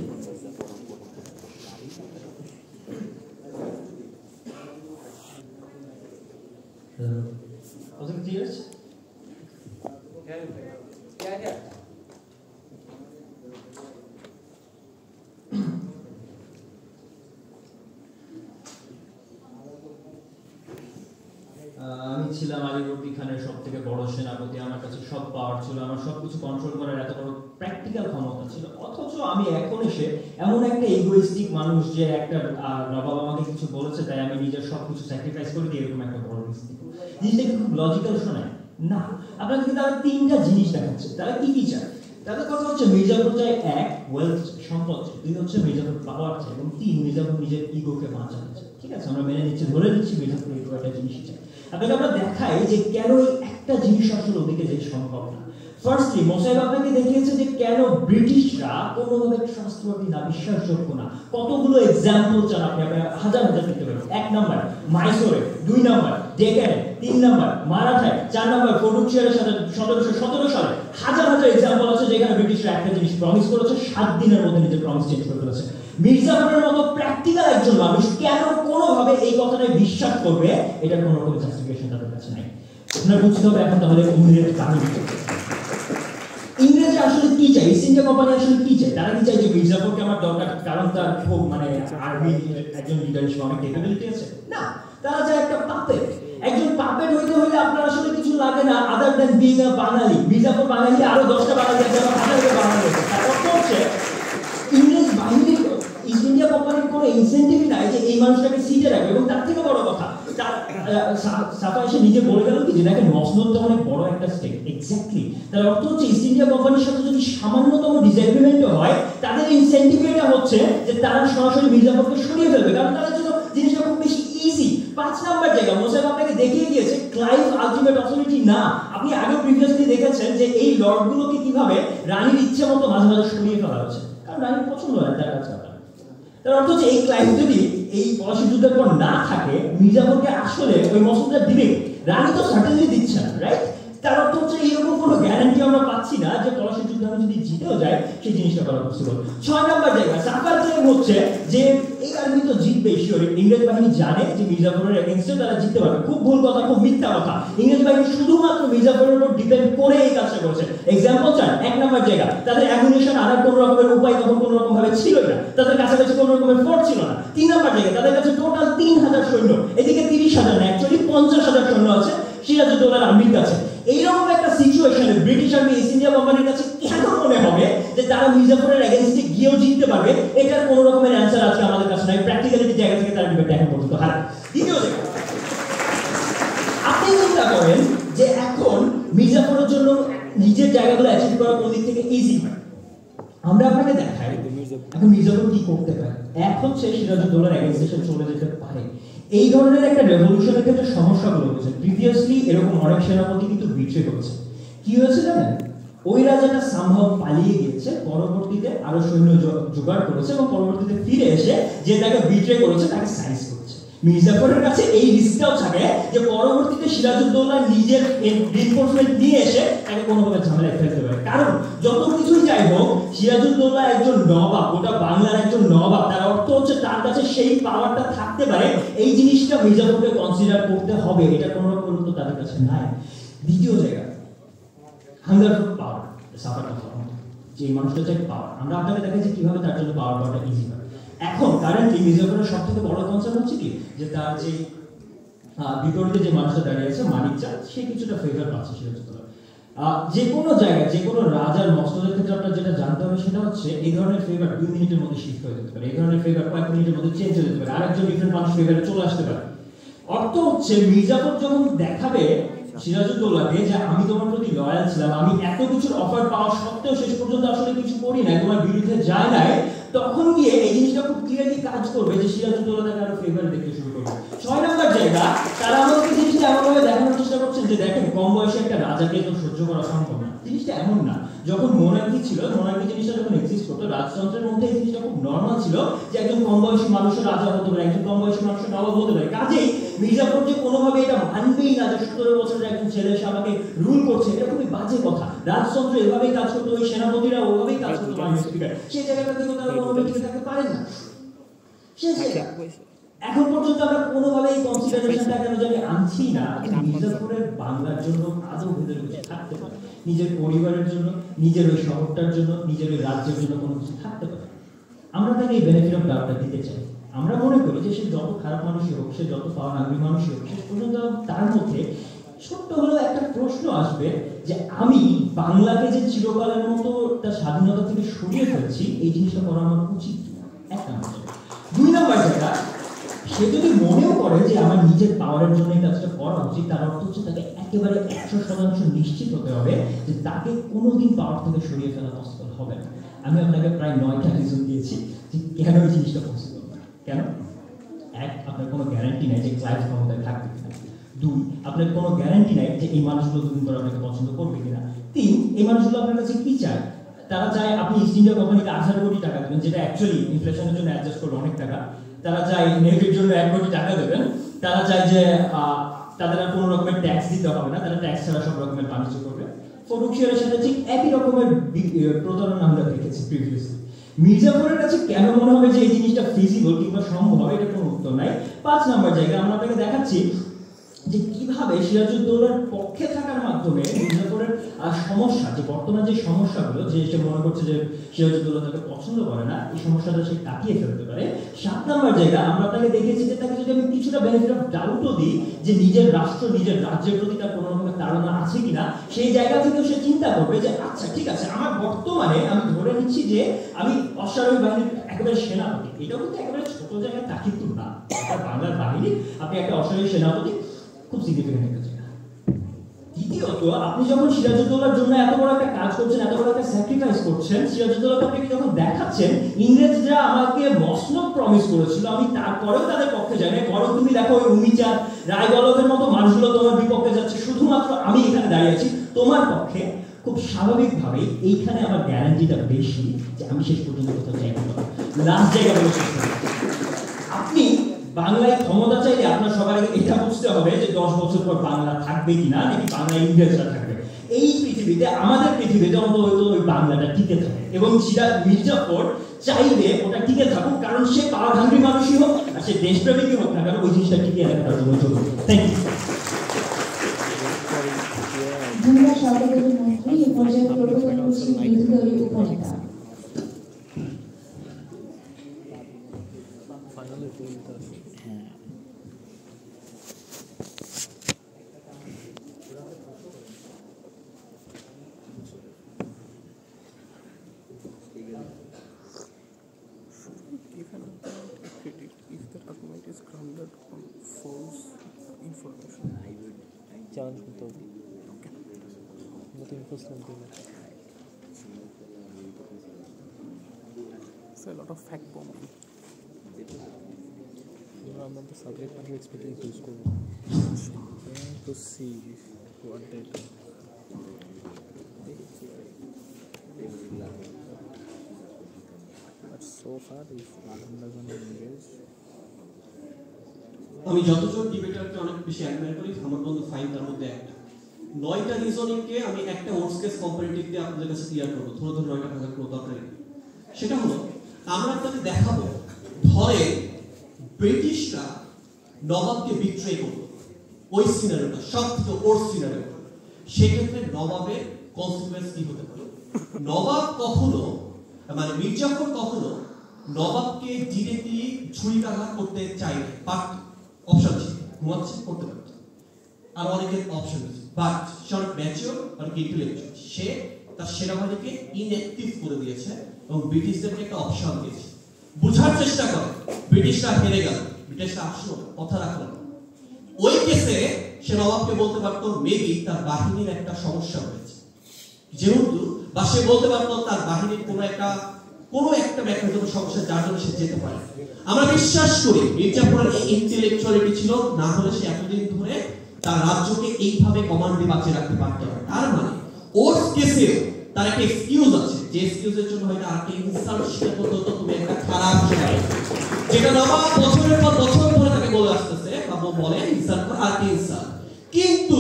S3: আমি ছিলাম আলীবর্দী খানের সব থেকে বড় সেনাপতি, আমার কাছে সব পাওয়ার ছিল, আমার সবকিছু কন্ট্রোল করার এত বড় প্র্যাকটিক্যাল ক্ষমতা ছিল, অথচ আমি এখন এসে এমন একটা ইগোইস্টিক মানুষ যে একটা নবাব আমাকে কিছু বলেছে তাই আমি নিজের সবকিছু স্যাক্রিফাইস করে দিই, এরকম একটা বড় জিনিসটা কি খুব লজিক্যাল শোনায় না? আপনাদের কিন্তু তারা 3টা জিনিস দেখাচ্ছে। তারা কি কি চায়? তাদের কথা হচ্ছে মির্জাফর চায় 1 ওয়েলথ সম্পদ, 2 হচ্ছে মির্জাফর পাওয়ার চায়, এবং 3 মির্জাফর নিজের ইগোকে বাঁচাতে চায়। ঠিক আছে, আমরা মেনে নিচ্ছি, ধরে নিচ্ছি মির্জাফর ইগো একটা জিনিসই চায়। আপনাকে আমরা দেখাই যে কেন এই একটা জিনিস আসলে ওদিকে যে সম্ভব না। ফার্স্টলি মোসাইব আপনাকে দেখিয়েছে যে কেন ব্রিটিশরা কোনোভাবে ট্রাস্টওয়ার্দি না, বিশ্বাসযোগ্য না। কতগুলো এক্সাম্পল চান আপনি, হাজার হাজার দিতে পারেন। 1 নাম্বার মাইসোরে, 2 নাম্বার ডেকানে, 3 নাম্বার মারাঠায়, 4 নাম্বার ফোর্টুনশিয়ারের সাথে 1717 সালে। হাজার হাজার এক্সাম্পল আছে যেখানে ব্রিটিশরা একটা জিনিস প্রমিস করেছে, 7 দিনের মধ্যে নিজের প্রমিস চেঞ্জ করে ফেলেছে। মির্জাফরের মতো প্র্যাকটিক্যাল একজন মানুষ কেন কোনোভাবে এই কথাটাই বিশ্বাস করবে, এটার কোনো রকম জাস্টিফিকেশন তাদের কাছে নাই। আপনার বুঝতে হবে এখন তাহলে ইংরেজ কাহিনী। ইংরেজরা আসলে কি চায়, ইস্ট ইন্ডিয়া কোম্পানি আসলে কি চায়? তারা কি চায় যে মির্জাফরকে আমার দরকার কারণ তার খুব আর্মি একজন লিডার হিসেবে অনেক ক্যাপাবিলিটি আছে? না, তারা চায় একটা পাপেট। একজন পাপেট হইতে হলে আপনার আসলে কিছু লাগে না আদার দ্যান বিং আ বাঙালি। মির্জাফর বাঙালি, আরো 10টা বাঙালি আছে, বাঙালি। তারপর হচ্ছে ইংরেজ বাহিনীর ইস্ট ইন্ডিয়া কোম্পানির কোনো ইনসেন্টিভ নাই যে এই মানুষটাকে সিটে রাখবে। এবং তার থেকে বড় কথা, সাফা এসে নিজে বলে গেল কি যে দেখেন মসনদ তো অনেক বড় একটা স্টেট। এক্স্যাক্টলি, তার অর্থ হচ্ছে ইস্ট ইন্ডিয়া কোম্পানির সাথে যদি সামান্যতম ডিসএগ্রিমেন্ট হয়, তাদের ইনসেন্টিভ এটা হচ্ছে যে তারা সরাসরি মির্জাফরকে সরিয়ে ফেলবে, কারণ তাদের জন্য জিনিসটা খুব বেশি ইজি। 5 নাম্বার জায়গা মোসাইব আপনাকে দেখিয়ে দিয়েছে ক্লাইভ আলটিমেট অথরিটি না। আপনি আগে প্রিভিয়াসলি দেখেছেন যে এই লর্ডগুলোকে কিভাবে রানীর ইচ্ছে মতো মাঝে মাঝে সরিয়ে ফেলা হচ্ছে, কারণ রানীর পছন্দ হয় তার কাছে। তার অর্থ হচ্ছে এই ক্লাইভ যদি এই পলাশী যুদ্ধের পর না থাকে, মির্জাফরকে আসলে ওই মসনদটা দিবে, রানী তো সার্টেনলি দিচ্ছে না, রাইট? তার অর্থ হচ্ছে এইরকম কোনো গ্যারান্টি আমরা পাচ্ছি না যে পলাশী যুদ্ধে আমি যদি জিতেও যাই সেই জিনিসটা করা পসিবল। 6 নাম্বার জায়গা সাফার ক্লেম হচ্ছে যে এই আর্মি তো জিতবে শিওর। ইংরেজ বাহিনী জানে যে মির্জাফরের এগেইনস্টে তারা জিততে পারবে। খুব ভুল কথা, খুব মিথ্যা কথা। ইংরেজ বাহিনী শুধুমাত্র মির্জাফরের উপর ডিপেন্ড করে এই কাজটা করেছে। এক্সাম্পল চান, 1 নাম্বার জায়গা তাদের অ্যামিউনিশন আনার কোনো রকমের উপায় তখন কোনো রকম ভাবে ছিল না, তাদের কাছাকাছি কোনো রকমের ফোর্ট ছিল না। 3 নাম্বার জায়গা তাদের কাছে টোটাল 3000 সৈন্য, এদিকে 30,000 না, অ্যাকচুয়ালি 50,000 সৈন্য আছে সিরাজউদ্দৌলার আর্মির কাছে। এইরকম একটা সিচুয়েশনে ব্রিটিশ আর্মি ইস্ট ইন্ডিয়া কোম্পানির কাছে কেন মনে হবে যে তারা মির্জাফরের এগেইনস্টে গিয়েও জিততে পারবে? এটার কোনো রকমের অ্যান্সার আজকে আমাদের কাছে নাই। প্র্যাকটিক্যালিটি জায়গা থেকে তারা ডিবেট এখন পর্যন্ত হার। দ্বিতীয় জায়গা, আপনি গোলগুলো অ্যাচিভ করা কোন দিক থেকে ইজি হয়। আমরা আপনাকে দেখাই এখন মির্জাফর কি করতে পারে। এখন সে সিরাজউদ্দৌলার এগেইনস্টে চলে যেতে পারে। এই ধরনের একটা রেভলিউশনের ক্ষেত্রে সমস্যাগুলো হয়েছে। প্রিভিয়াসলি এরকম অনেক সেনাপতি কিন্তু বিট্রে করেছে। কি হয়েছে জানেন? ওই রাজাটা সম্ভব পালিয়ে গিয়েছে, পরবর্তীতে আরো সৈন্য জোগাড় করেছে এবং পরবর্তীতে ফিরে এসে যে তাকে বিট্রে করেছে তাকে সাইজ করেছে। মির্জাফরের কাছে এই রিস্কটাও থাকে যে পরবর্তীতে সিরাজউদ্দৌলা নিজের রিইনফোর্সমেন্ট নিয়ে এসে তাকে কোনোভাবে ঝামেলায় ফেলতে পারে। কারণ যত কিছুই যাই হোক, সিরাজউদ্দৌলা একজন নবাব, ওটা বাংলার একজন নবাব, তার অর্থ হচ্ছে তার কাছে সেই পাওয়ারটা থাকতে পারে। এই জিনিসটা মির্জাফরকে কনসিডার করতে হবে, এটা কোনো রকম তো তাদের কাছে নাই। দ্বিতীয় জায়গা, hunger for power, suffer of power, যে মানুষটা চাই পাওয়ার। আমরা আপনাকে দেখাচ্ছি কিভাবে তার জন্য পাওয়ার পাওয়াটা ইজি হয়। এখন কারেন্টলি মির্জাফরের সব থেকে বড় কনসার্ন হচ্ছে কি, যে তার যে বিপরীতে যে মানুষটা দাঁড়িয়ে আছে মানিক চাঁদ, সে কিছুটা ফেভার পাচ্ছে সিরাজউদ্দৌলা। যে কোনো জায়গায় যে কোনো রাজার মসনদের ক্ষেত্রে আপনার যেটা জানতে হবে সেটা হচ্ছে এই ধরনের ফেভার 2 মিনিটের মধ্যে শিফট হয়ে যেতে পারে, এই ধরনের ফেভার কয়েক মিনিটের মধ্যে চেঞ্জ হয়ে যেতে পারে, আরেকজন ডিফারেন্ট মানুষ ফেভারে চলে আসতে পারে। অর্থ হচ্ছে মির্জাফর যখন দেখাবে সিরাজউদ্দৌলাকে যে আমি তোমার প্রতি লয়াল ছিলাম, আমি এত কিছুর অফার পাওয়া সত্ত্বেও শেষ পর্যন্ত আসলে কিছু করি নাই, তোমার বিরুদ্ধে যায় নাই, তখন গিয়ে এই জিনিসটা খুব ক্লিয়ারলি কাজ করবে যে সিরাজউদ্দৌলা তাকে আরো ফেভার দেখতে শুরু করবে। 6 নম্বর জায়গা, তারা আমাকে জিনিসটা এমনভাবে দেখানোর চেষ্টা করছেন যে দেখেন কম বয়সে একটা রাজাকে তো সহ্য করা সম্ভব না। জিনিসটা এমন না, যখন মোনার্কি ছিল, মোনার্কি জিনিসটা যখন এক্সিস্ট করতো, রাজতন্ত্রের মধ্যে এই জিনিসটা খুব নর্মাল ছিল যে একজন কম বয়সী মানুষের রাজা হতে পারে, একজন কম বয়সী মানুষের নবাব হতে পারে। কাজেই মির্জাফর যে কোনোভাবে এটা মানবেই না যে 17 বছরের একজন ছেলে এসে আমাকে রুল করছে, এটা খুবই বাজে কথা। রাজতন্ত্র এভাবেই কাজ করতো, ওই সেনাপতিরা ওভাবেই কাজ করতো, সেই জায়গাটা থেকে তারা কোনোভাবে টিকে থাকতে পারে না। এখন পর্যন্ত আমরা কোনোভাবে এই কনসিডারেশনটা কেন জানি আনছি না মির্জাফরের বাংলার জন্য আদৌ ভেতরে কিছু থাকতে পারে, নিজের পরিবারের জন্য, নিজের ওই শহরটার জন্য, নিজের ওই রাজ্যের জন্য কোনো কিছু থাকতে পারে। আমরা তাকে এই বেনিফিট অফ ডাউটটা দিতে চাই। আমরা মনে করি যে সে যত খারাপ মানুষই হোক, সে যত পাওয়ার আগ্রহী মানুষই হোক, শেষ পর্যন্ত তার মধ্যে ছোট্ট হলেও একটা প্রশ্ন আসবে যে আমি বাংলাকে যে চিরকালের মতো তার স্বাধীনতা থেকে সরিয়ে ফেলছি, এই জিনিসটা করা আমার উচিত না। 1 নম্বর জায়গা। 2 নম্বর জায়গা, সে যদি মনেও করে যে আমার নিজের পাওয়ারের জন্য এই কাজটা করা উচিত, তার অর্থ হচ্ছে তাকে একেবারে 100% নিশ্চিত হতে হবে যে তাকে কোনোদিন পাওয়ার থেকে সরিয়ে ফেলা পসিবল হবে না। আমি আপনাকে প্রায় 9টা রিজন দিয়েছি যে কেন এই জিনিসটা পসিবল না। কেন? 1, আপনার কোনো গ্যারান্টি নাই যে ক্লাইভ ক্ষমতায় থাকবে কিনা। 2, আপনার কোনো গ্যারান্টি নাই যে এই মানুষগুলো দুদিন পর আপনাকে পছন্দ করবে কিনা। 3, এই মানুষগুলো আপনার কাছে কি চায়? তারা চায় আপনি ইস্ট ইন্ডিয়া কোম্পানিকে 18 কোটি টাকা দেবেন, যেটা অ্যাকচুয়ালি ইনফ্লেশনের জন্য অ্যাডজাস্ট করলে অনেক টাকা। তারা চায় নেভির জন্য 1 কোটি টাকা দেবেন। তারা চায় যে তাদের আর কোনো রকমের ট্যাক্স দিতে হবে না, তারা ট্যাক্স ছাড়া সব রকমের বাণিজ্য করবে। ফরুকশিয়ারের সাথে ঠিক একই রকমের প্রতারণা আমরা দেখেছি প্রিভিয়াসলি। মির্জাফরের কাছে কেন মনে হবে যে এই জিনিসটা ফিজিবল কিংবা সম্ভব, এটা কোনো উত্তর নাই। 5 নম্বর জায়গা, আমরা আপনাকে দেখাচ্ছি যে কিভাবে সিরাজউদ্দৌলার পক্ষে থাকার মাধ্যমে মির্জাফরের সমস্যা, যে বর্তমান যে সমস্যাগুলো, যে সে মনে করছে যে সিরাজউদ্দৌলা তাকে পছন্দ করে না, এই সমস্যাটা সে কাটিয়ে ফেলতে পারে। 7 নম্বর জায়গা, আমরা আপনাকে দেখেছি যে তাকে যদি আমি কিছুটা বেনিফিট অফ ডাউটও দিই যে নিজের রাষ্ট্র, নিজের রাজ্যের প্রতি তার কোনো রকমের ধারণা আছে কিনা, সেই জায়গা থেকেও সে চিন্তা করবে যে আচ্ছা ঠিক আছে, আমার বর্তমানে আমি ধরে নিচ্ছি যে আমি অশ্বারোহী বাহিনীর একেবারে সেনাপতি। এটাও কিন্তু একেবারে ছোট জায়গায় তা কিন্তু না। বাংলার বাহিনী আপনি একটা অশ্বারোহী সেনাপতি, খুব সিগনিফিকেন্ট একটা জায়গা। দ্বিতীয়ত, আপনি যখন সিরাজউদ্দৌলার জন্য এত বড় একটা কাজ করছেন, এত বড় একটা স্যাক্রিফাইস করছেন, সিরাজউদ্দৌলাকে আপনি যখন দেখাচ্ছেন ইংরেজরা আমাকে মসনদ প্রমিস করেছিল, আমি তারপরেও তাদের পক্ষে যাই না, বরং তুমি দেখো ওই উমিচাঁদ, রায়বল্লভের মতো মানুষগুলো তোমার বিপক্ষে যাচ্ছে, শুধুমাত্র আমি এখানে দাঁড়িয়ে আছি তোমার পক্ষে। খুব স্বাভাবিকভাবে এইখানে আমার গ্যারান্টিটা বেশি যে আমি শেষ পর্যন্ত কোথাও যাইতে পারবো। লাস্ট জায়গা বলে শেষ করব, আপনি বাংলায় ক্ষমতা চাইলে আপনার সবার আগে এটা বুঝতে হবে যে 10 বছর পর বাংলা থাকবে কিনা, নাকি বাংলায় ইংরেজরা থাকবে। এই পৃথিবীতে, আমাদের পৃথিবীতে অন্তত ওই বাংলাটা টিকে থাকে, এবং মির্জাফর চাইবে ওটা টিকে থাকুক, কারণ সে পাওয়ার হাঙ্গ্রি মানুষই হোক আর সে দেশপ্রেমিকই হোক না কেন, ওই জিনিসটা টিকে রাখার জন্য জরুরি। Thank you.
S1: ধন্যবাদ সরকারের মন্ত্রী। এই পর্যায়ে প্রবর্তন করছি বিরোধী দলীয় উপনেতা।
S5: If the argument is grounded on false information,
S6: challenge করতে হবে। নতুন প্রশ্ন দিলে
S5: a lot of fact bombing. I'm the subject matter expecting to school to see what they do. But so far, if Madam doesn't engage,
S6: আমি যতজন ডিবেটারকে অনেক বেশি admire করি, আমার বন্ধু ফাইন তার মধ্যে একটা 9টা রিজনিংকে আমি একটা ওয়ার্স্ট কেস কম্পারেটিভ দিয়ে আপনাদের কাছে ক্লিয়ার করবো। ধরে 9টা ভাঙার কোনো দরকার নেই। সেটা হলো আমরা আপনাদের দেখাবো, ধরে ব্রিটিশরা নবাবকে বিট্রে করলো, ওই সিনারিওটা সবথেকে ওর সিনারিও, সেক্ষেত্রে নবাবের কনসিকুয়েন্স কি হতে পারে। নবাব কখনো মানে মির্জাফর কখনো নবাবকে ডিরেক্টলি ছুরিকাঘাত করতে চাইবে, বাট অপশন ছিল, ঘুমাচ্ছে করতে পারত, আর অনেকের অপশন আছে, বাট শর্ট ম্যাচিওর আর ইন্টেলেকচুয়াল, সে তার সেনাবাহিনীকে ইনঅ্যাক্টিভ করে দিয়েছে এবং ব্রিটিশদেরকে একটা অপশন দিয়েছে। বুঝার চেষ্টা করে, ব্রিটিশরা হেরে গেল, ব্রিটিশরা আসলো কথা রাখলো না। ওই কেসে সে নবাবকে বলতে পারতো মেবি তার বাহিনীর একটা সমস্যা হয়েছে, যেহেতু বা সে বলতে পারতো তার বাহিনীর কোনো একটা মেকানিজম সমস্যা যার জন্য সে যেতে পারে। আমরা বিশ্বাস করি মির্জাফরের এই ইন্টেলেকচুয়ালিটি ছিল, না হলে সে এতদিন ধরে তার রাজ্যকে এইভাবে কমান্ডে বাঁচিয়ে রাখতে পারত না। তার মানে ওর কেসে তার একটা এক্সকিউজ আছে, যে এক্সকিউজের জন্য হয়তো আরেকটা ইনসাল্ট স্বীকার করতে হতো, তুমি একটা খারাপ ছেলে, যেটা নবাব বছরের পর বছর ধরে তাকে বলে আসতেছে, বা বলে ইনসাল্ট কর আর কি ইনসাল্ট। কিন্তু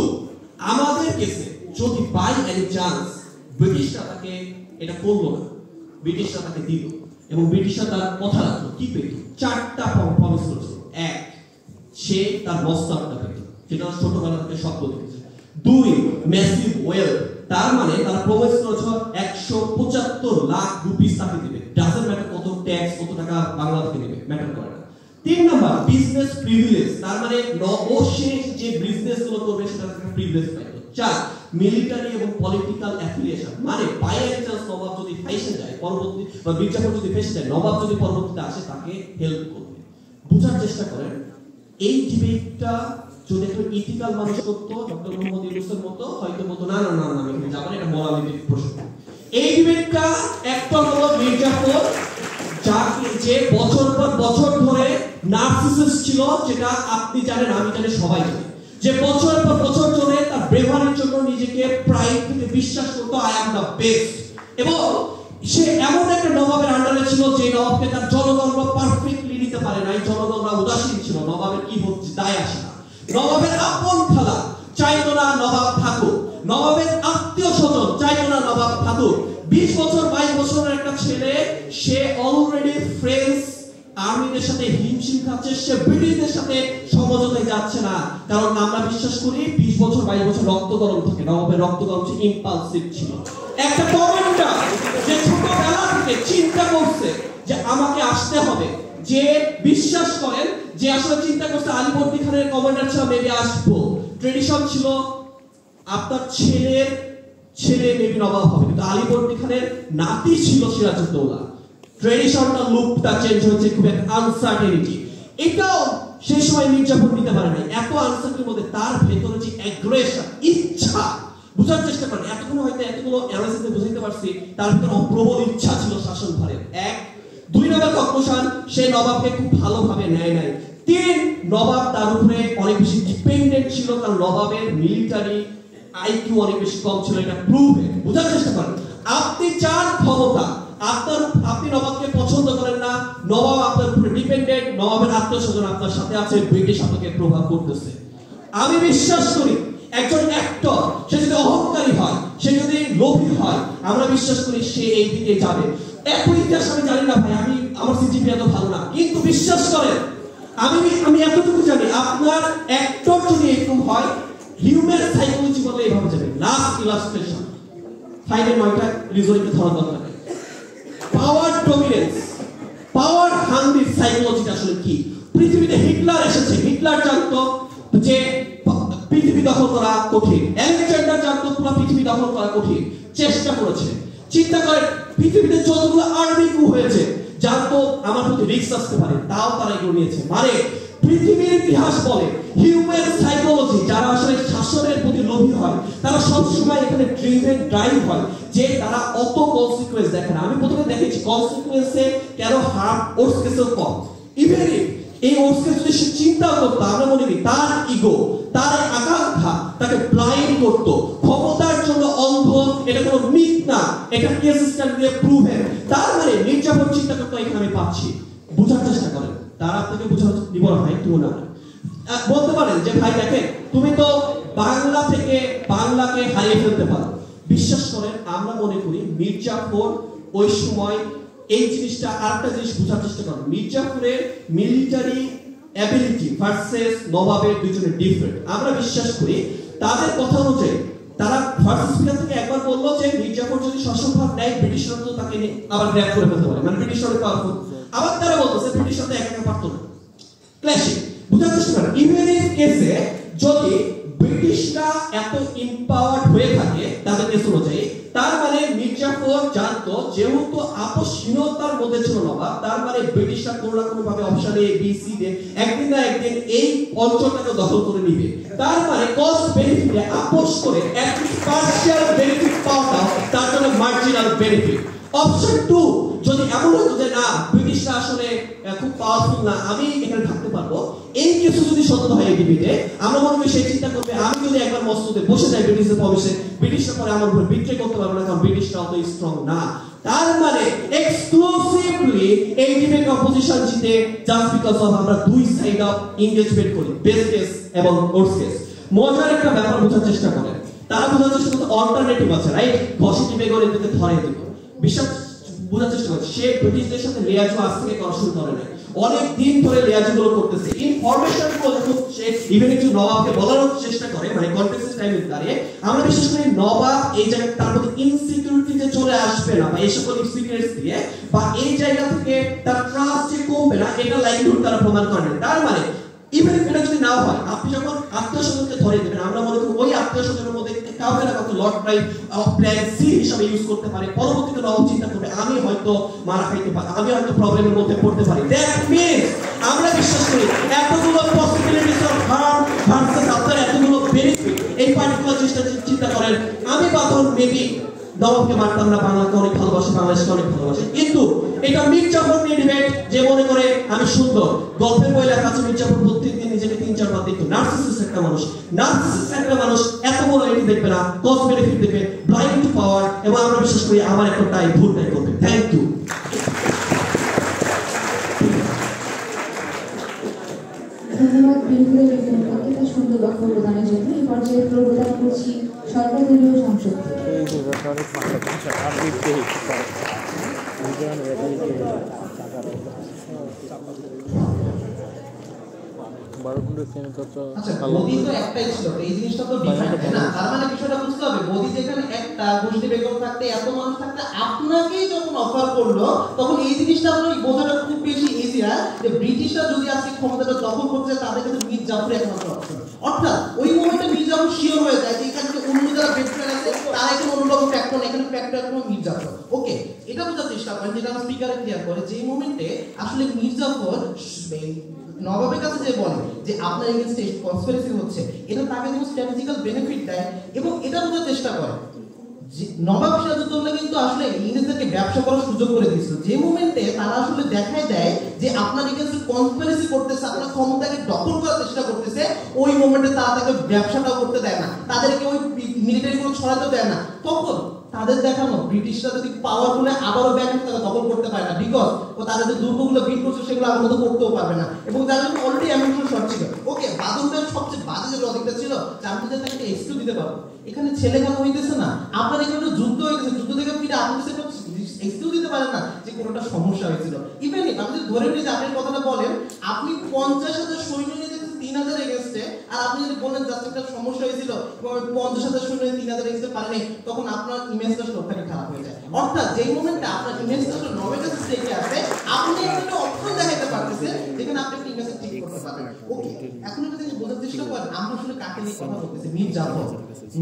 S6: আমাদের কেসে যদি বাই এনি চান্স ব্রিটিশরা তাকে এটা করলো না, ব্রিটিশরা তাকে দিল এবং ব্রিটিশরা তার কথা রাখলো, কি পেত? 4টা প্রমিস করেছিল। 1, সে তার মস্তকটা পেত, যেটা ছোটবেলা থেকে স্বপ্ন দেখেছে। 2, ম্যাসিভ ওয়েলথ, তার মানে তারা প্রমিস করেছিল 175 লাখ রুপিস তাকে দিবে, ডাজন্ট ম্যাটার কত ট্যাক্স, কত টাকা বাংলা থেকে নেবে, ম্যাটার করে না। 3 নাম্বার বিজনেস প্রিভিলেজ, তার মানে সে যে বিজনেস গুলো করবে সেটা একটা প্রিভিলেজ পাইত। 4, মিলিটারি এবং পলিটিক্যাল অ্যাফিলিয়েশন, মানে বাই এনি চান্স নবাব যদি ফাইসে যায় পরবর্তী, বা মির্জাফর যদি ফেসে যায়, নবাব যদি পরবর্তীতে আসে তাকে হেল্প করবে। বুঝার চেষ্টা করেন, এই ডিবেটটা যদি একটু ইথিক্যাল মানুষ করতো, ডক্টর মোহাম্মদ ইউনূসের মতো, হয়তো বলতো না না না আমি এখানে যাবো না, এটা মোরালিটির প্রশ্ন। এই ডিবেটটা একটা হলো মির্জাফর, যে বছর পর বছর ধরে নার্সিসিস্ট ছিল, যেটা আপনি জানেন, আমি জানি, সবাই জানে, যে বছর পর বছর ধরে তার ব্রেভারির জন্য নিজেকে প্রাইড থেকে বিশ্বাস করতো আই অ্যাম দ্য বেস্ট, এবং সে এমন একটা নবাবের আন্ডারে ছিল যে নবাবকে তার জনগণরা পারফেক্টলি নিতে পারে নাই, জনগণরা উদাসীন ছিল, নবাবের কি হচ্ছে দায় আসে না। নবাবের আপন খালা চাইতো না নবাব থাকুক, নবাবের আত্মীয় স্বজন চাইতো না নবাব থাকুক। 20 বছর 22 বছরের একটা ছেলে, সে অলরেডি ফ্রেঞ্চ আর্মিদের সাথে হিমশিম খাচ্ছে, সে ব্রিটিশদের সাথে সমঝোতায় যাচ্ছে না, কারণ আমরা বিশ্বাস করি 20 বছর 22 বছর রক্ত গরম থাকে, নবাবের রক্ত গরম ছিল, ইম্পালসিভ ছিল। একটা কমান্ডার যে ছোটবেলা থেকে চিন্তা করছে যে আমাকে আসতে হবে, যে বিশ্বাস করেন যে আসলে চিন্তা করছে আলীবর্দী খানের কমান্ডার ছিল মেবি আসবো, ট্রেডিশন ছিল আপনার ছেলে মেবি নবাব হবে, কিন্তু আলীবর্দী খানের নাতি ছিল সিরাজউদ্দৌলা, ট্রেডিশনটা লুকটা চেঞ্জ হয়েছে, খুব একটা আনসার্টেনিটি, এটাও সেই সময় মির্জাফর নিতে পারে নাই। এত আনসার্টেনিটির মধ্যে তার ভেতরে যে অ্যাগ্রেশন, ইচ্ছা, বুঝার চেষ্টা করেন, এতক্ষণ হয়তো এতগুলো অ্যানালাইসিসে বুঝাইতে পারছি তার ভিতরে প্রবল ইচ্ছা ছিল শাসন ভারের। 1, 2 নম্বর কনক্লুশন, সে নবাবকে খুব ভালোভাবে নেয় নাই। 3, নবাব তার উপরে অনেক বেশি ডিপেন্ডেন্ট ছিল, কারণ নবাবের মিলিটারি আইকিউ অনেক বেশি কম ছিল, এটা প্রুভেন। বুঝার চেষ্টা করেন, আপনি চান ক্ষমতা, আপনি নবাবকে পছন্দ করেন না, নবাব আপনার উপরে ডিপেন্ডেন্ট, নবাবের আত্মীয়স্বজন আপনার সাথে আছে, ব্রিটিশ আপনাকে প্রভাব করতেছে। আমি বিশ্বাস করি একজন অ্যাক্টর, সে যদি অহংকারী হয়, সে যদি লোভী হয়, আমরা বিশ্বাস করি সে এই দিকে যাবে। একই ইতিহাস আমি জানি না ভাই, আমার সিজিপি এত ভালো না, কিন্তু বিশ্বাস করেন আমি এতটুকু জানি, আপনার অ্যাক্টর যদি এরকম হয়, হিউম্যান সাইকোলজি বলে এইভাবে যাবে। লাস্ট ইলাস্ট্রেশন 5-9টা রিজনিংকে ধরা দরকার। পাওয়ার ডমিনেন্স, পাওয়ার হাংরি সাইকোলজিটা আসলে কি? পৃথিবীতে হিটলার এসেছে, হিটলার জানতো যে পৃথিবী দখল করা কঠিন, আলেকজান্ডার জানতো পুরো পৃথিবী দখল করা কঠিন, চেষ্টা করেছে। চিন্তা করেন পৃথিবীতে যতগুলো আর্মি কু হয়েছে, জানতো আমার প্রতি রিস্ক আসতে পারে, তাও তারা এগুলো নিয়েছে। মানে পৃথিবীর ইতিহাস বলে হিউম্যান সাইকোলজি যারা আসলে শাসনের প্রতি লোভী হয় তারা সবসময় এখানে ড্রাইভ হয় যে তারা অত কনসিকুয়েন্স দেখে না। আমি প্রথমে দেখেছি কনসিকুয়েন্সে কেন হার্ম ওর্স কেসেও কম। ইভেন এই ওর্স কেস যদি সে চিন্তা করতো, আমরা মনে করি তার ইগো, তার আকাঙ্ক্ষা তাকে ব্লাইন্ড করতো, ক্ষমতার জন্য অন্ধ, এটা কোনো মিথ না, এটা কেস স্টাডি দিয়ে প্রুভেন। তার মানে মির্জাফর চিন্তা করতো এখানে আমি পাচ্ছি, বোঝার চেষ্টা করেন, তার আপনাকে বোঝার দিব না ভাই, তুলনা বলতে পারেন যে ভাই দেখেন তুমি তো বাংলা থেকে বাংলাকে হারিয়ে ফেলতে পারো। বিশ্বাস করেন আমরা মনে করি মির্জাফর ওই সময় এই জিনিসটা, আরেকটা জিনিস বোঝার চেষ্টা করেন, মির্জাফরের মিলিটারি অ্যাবিলিটি ভার্সেস নবাবের দুজনের ডিফারেন্ট। আমরা বিশ্বাস করি তাদের কথা অনুযায়ী তারা ফার্স্ট স্পিকার থেকে একবার বললো যে মির্জাফর যদি শাসনভার নেয় ব্রিটিশরা তো তাকে আবার গ্র্যাব করে ফেলতে পারে, মানে ব্রিটিশরা পাওয়ারফুল। আবার তারা বলতেছে ব্রিটিশরা তো একা পারত না, ক্ল্যাশিং। বুঝার চেষ্টা করেন ইভেন ইন কেসে যদি ব্রিটিশরা এত ইম্পাওয়ার্ড হয়ে থাকে তাদের কেস অনুযায়ী, তার মানে মির্জাফর জানতো যেহেতু আপসহীনতার মধ্যে ছিল নবাব, তার মানে ব্রিটিশরা কোনো না কোনো ভাবে অপশন এ বি সি দে একদিন না একদিন এই অঞ্চলটাকে দখল করে নিবে। তার মানে কস্ট বেনিফিটে আপোষ করে অ্যাটলিস্ট পার্শিয়াল বেনিফিট পাওয়াটা তার জন্য মার্জিনাল বেনিফিট। অপশন 2 যদি এমন হতো যে না ব্রিটিশরা আসলে খুব পাওয়ারফুল না, আমি এখানে থাকতে পারবো, এই কিছু যদি সত্য হয় এই ডিবেটে, আমরা মনে করি সেই চিন্তা করবে আমি যদি একবার মস্কোতে বসে যাই ব্রিটিশদের প্রবেশে, ব্রিটিশরা পরে আমার উপর বিট্রে করতে পারবে না, কারণ ব্রিটিশরা অত স্ট্রং না। তার মানে এক্সক্লুসিভলি এই ডিবেট অপোজিশন জিতে জাস্ট বিকজ অফ আমরা দুই সাইড অফ এনগেজমেন্ট করি, বেস্ট কেস এবং ওয়ার্স্ট কেস। মজার একটা ব্যাপার বোঝার চেষ্টা করেন, তারা বোঝার চেষ্টা করতে অল্টারনেটিভ আছে, রাইট? পজিটিভ এগোর এদিকে ধরে দিব, বিশ্বাস বোঝার চেষ্টা করছে সে ব্রিটিশদের সাথে লিয়াজো আজ থেকে করা শুরু করে নাই, অনেক দিন ধরে লিয়াজো গুলো করতেছে। ইনফরমেশন গুলো যখন সে ইভেন একটু নবাবকে বলার চেষ্টা করে, মানে কনটেক্সট টাইমে দাঁড়িয়ে আমরা বিশেষ করে নবাব এই জায়গায় তার মধ্যে ইনসিকিউরিটিতে চলে আসবে না, বা এই সকল সিক্রেটস দিয়ে বা এই জায়গা থেকে তার ট্রাস্ট যে কমবে না, এটা লাইভলিহুড তারা প্রমাণ করে। তার মানে ইভেন এটা যদি না হয়, আপনি যখন আত্মীয়স্বজনকে ধরে দেবেন, আমরা মনে করি ওই আত্মীয়স্বজনের মধ্যে কাউকে না কাউকে লর্ড প্রাইম প্ল্যান সি হিসাবে ইউজ করতে পারে। পরবর্তীতে নবাব চিন্তা করবে আমি হয়তো মারা খাইতে পারি, আমি হয়তো প্রবলেমের মধ্যে পড়তে পারি। দ্যাট মিন্স আমরা বিশ্বাস করি এতগুলো পসিবিলিটিস অফ হার্ম ভার্সেস আপনার এতগুলো বেনিফিট, এই পার্টিকুলার জিনিসটা চিন্তা করেন। আমি বাদন মেবি নবাবকে মারতাম না, বাংলাকে অনেক ভালোবাসে, বাংলাদেশকে অনেক ভালোবাসে, কিন্তু এটা মির্জাফর নিয়ে ডিবেট যে মনে করে আমি সুন্দর। গল্পের বই লেখা আছে মির্জাফর প্রত্যেকদিন নিজেকে 3-4 বার দেখতো। নার্সিসিস্ট একটা মানুষ, নার্সিসিস্ট একটা মানুষ এত বড় এটি দেখবে না, কস্ট বেনিফিট দেখবে, ব্লাইন্ড টু পাওয়ার। এবং আমরা বিশ্বাস করি আমার একটা টাই ভুলটাই করবে। Thank you.
S1: ধন্যবাদ বিরোধীদের বিজ্ঞানীকে তার সুন্দর বক্তব্য প্রদানের জন্য। এই পর্যায়ে প্রদান করছি সরকারদলীয় সংসদকে।
S2: আচ্ছা, মোদি তো একটাই ছিল, এই জিনিসটা তো ডিফারেন্ট না। তার মানে বিষয়টা বুঝতে হবে, মোদি যেখানে একটা গোষ্ঠী বেগম থাকতে এত মানুষ থাকতে আপনাকেই যখন অফার করলো, তখন এই জিনিসটা আপনার বোঝাটা খুব বেশি ইজিয়ার যে ব্রিটিশরা যদি আজকে ক্ষমতাটা দখল করতে চায় তাদের কাছে মির্জাফর একমাত্র অপশন। অর্থাৎ ওই মোমেন্টে মির্জাফর শিওর হয়ে যায় যে এখানে যে অন্য যারা বেটফ্রেন্ড আছে তারা এখানে অন্যরকম ফ্যাক্টর, এখানে ফ্যাক্টর এখন মির্জাফর। ওকে, এটা বোঝার চেষ্টা করেন যেটা আমার স্পিকারে ক্লিয়ার করে, যে মোমেন্টে আসলে মির্জাফর নবাবের কাছে যে বলে যে আপনার এগেইনস্টে কনস্পিরেসি হচ্ছে, এটা তাকে যেমন স্ট্র্যাটেজিক্যাল বেনিফিট দেয় এবং এটা বোঝার চেষ্টা করে যে নবাব সিরাজউদ্দৌলা কিন্তু আসলে ইংরেজদেরকে ব্যবসা করার সুযোগ করে দিয়েছিল। যে মোমেন্টে তারা আসলে দেখায় দেয় যে আপনার এগেইনস্টে কনস্পিরেসি করতেছে, আপনার ক্ষমতাকে দখল করার চেষ্টা করতেছে, ওই মোমেন্টে তারা তাকে ব্যবসাটাও করতে দেয় না, তাদেরকে ওই মিলিটারি গুলো ছড়াতে দেয় না। তখন তাদের দেখানো ব্রিটিশরা যদি পাওয়ারফুল আবারও ব্যাক তারা দখল করতে পারে না, বিকজ ও তাদের যে দুর্গগুলো বিল্ড করছে সেগুলো আমার মতো করতেও পারবে না, এবং তার জন্য অলরেডি অ্যামিউনিশন শর্ট ছিল। ওকে, বাদলদের সবচেয়ে বাজে যে লজিকটা ছিল চারদিকে তাকে এক্সট্রা দিতে পারবো, এখানে ছেলে কেন হইতেছে না, আপনার এখানে যুদ্ধ হইতেছে, যুদ্ধ থেকে ফিরে আপনি সেটা এক্সকিউজ দিতে পারেন না যে কোনোটা সমস্যা হয়েছিল। ইভেন আমি যদি ধরে নিই যে আপনি কথাটা বলেন, আপনি 50,000 সৈন্য নিয়ে 3,000 এগেইনস্টে, আর আপনি যদি বলেন জাস্ট একটা সমস্যা হয়েছিল এবং 50,000 সৈন্য 3,000 এগেইনস্টে পারেনি, তখন আপনার ইমেজটা সবটাকে খারাপ হয়ে যায়। অর্থাৎ যেই মোমেন্টে আপনার ইমেজটা নবের কাছে স্টেকে আসে, আপনি একটা অপশন দেখাতে পারতেছেন যেখানে আপনি একটা ইমেজ ঠিক করতে পারবেন। ওকে, এখন একটা জিনিস বোঝার চেষ্টা করেন, আমরা আসলে কাকে নিয়ে কথা বলতেছি?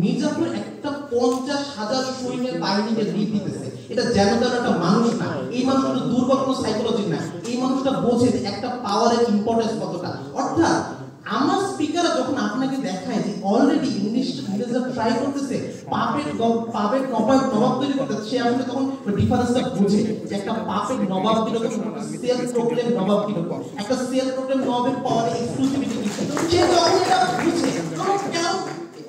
S2: মির্জাফর একটা 50,000 সৈন্যের বাহিনীকে লিড দিতেছে। এটা যেন তেন একটা মানুষ না, এই মানুষটা দুর্বল কোনো সাইকোলজি না, এই মানুষটা বোঝে যে একটা পাওয়ারের ইম্পর্টেন্স কতটা।
S7: অর্থাৎ আমার স্পিকার যখন আপনাকে দেখায় যে অলরেডি ইংরেজরা ট্রাই করতেছে পাপের নবাব তৈরি করতে, সে আসলে তখন ডিফারেন্সটা বুঝে যে একটা পাপের নবাব কিরকম, সেল প্রবলেম নবাব কিরকম, একটা সেল প্রবলেম নবাবের পাওয়ার এক্সক্লুসিভিটি কি, সে যখন এটা বুঝে তখন কেন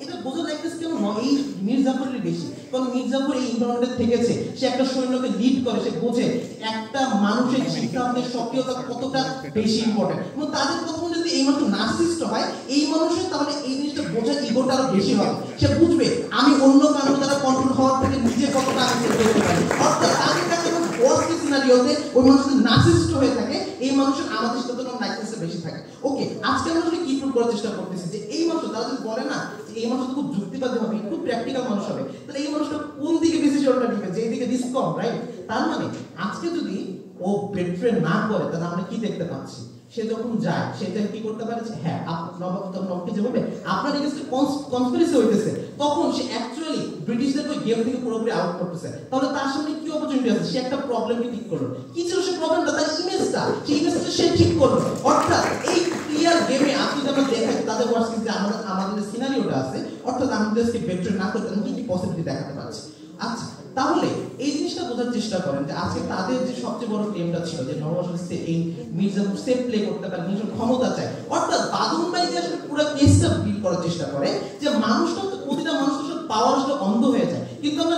S7: এটা বোঝা লাগতেছে কেন এই মীর জাফরের বেশি, কারণ মীর জাফর এই ইনভারনমেন্টে থেকেছে, সে একটা সৈন্যকে লিড করে, সে বোঝে একটা মানুষের সিদ্ধান্তের সক্রিয়তা কতটা বেশি ইম্পর্টেন্ট। এবং তাদের কথা যদি এই মানুষ নার্সিস্ট হয়, এই মানুষের তাহলে এই জিনিসটা বোঝার ইগোটা আরো বেশি হবে, সে বুঝবে আমি অন্য কারো দ্বারা কন্ট্রোল হওয়ার থেকে নিজে কতটা আগে করতে পারি। অর্থাৎ তাদের কাছে ওয়ার্স্ট সিনারিওতে ওই মানুষ যদি নার্সিস্ট হয়ে থাকে, এই মানুষের আমাদের সাথে নার্সিসটা বেশি থাকে। ওকে, আজকে আমরা কি প্রুভ করার চেষ্টা করতেছি যে এই মানুষ তারা যদি বলে না যে এই মানুষ খুব যুক্তিবাদী হবে, খুব প্র্যাকটিক্যাল মানুষ হবে, তাহলে এই মানুষটা কোন দিকে ডিসিশনটা নিবে, যে দিকে রিস্ক কম, রাইট? তার মানে আজকে যদি ও বেট্রে না করে, তাহলে আমরা কি দেখতে পাচ্ছি, সে যখন যায় সেটা কি করতে পারে যে হ্যাঁ নবকে যেভাবে আপনার এগেইনস্টে কনস্পিরেসি হইতেছে, তখন সে অ্যাকচুয়ালি ব্রিটিশদেরকে গেম থেকে পুরোপুরি আউট করতেছে। তাহলে তার সামনে কি অপরচুনিটি আছে? সে একটা প্রবলেমকে ঠিক করলো। কি ছিল সে প্রবলেমটা? তার ইমেজটা, সেই ইমেজটা সে ঠিক করলো। অর্থাৎ এই ক্লিয়ার গেমে আপনি যখন দেখাই তাদের ওয়ার্স কিন্তু আমাদের সিনারিওটা আছে, অর্থাৎ আমাদেরকে বেট্রে না করতে কি কি পসিবিলিটি দেখাতে পারছে। আচ্ছা, তাহলে এই জিনিসটা বোঝার চেষ্টা করেন যে আজকে তাদের যে সবচেয়ে বড় ক্লেমটা ছিল যে নবাব এই মির্জাফর সেফ প্লে করতে পারে, নিজের ক্ষমতা চায়। অর্থাৎ বাদুন ভাই যে আসলে পুরো কেসটা বিল করার চেষ্টা করে যে মানুষটা তো প্রতিটা মানুষের সাথে পাওয়ার আসলে অন্ধ হয়ে যায়, কিন্তু আমরা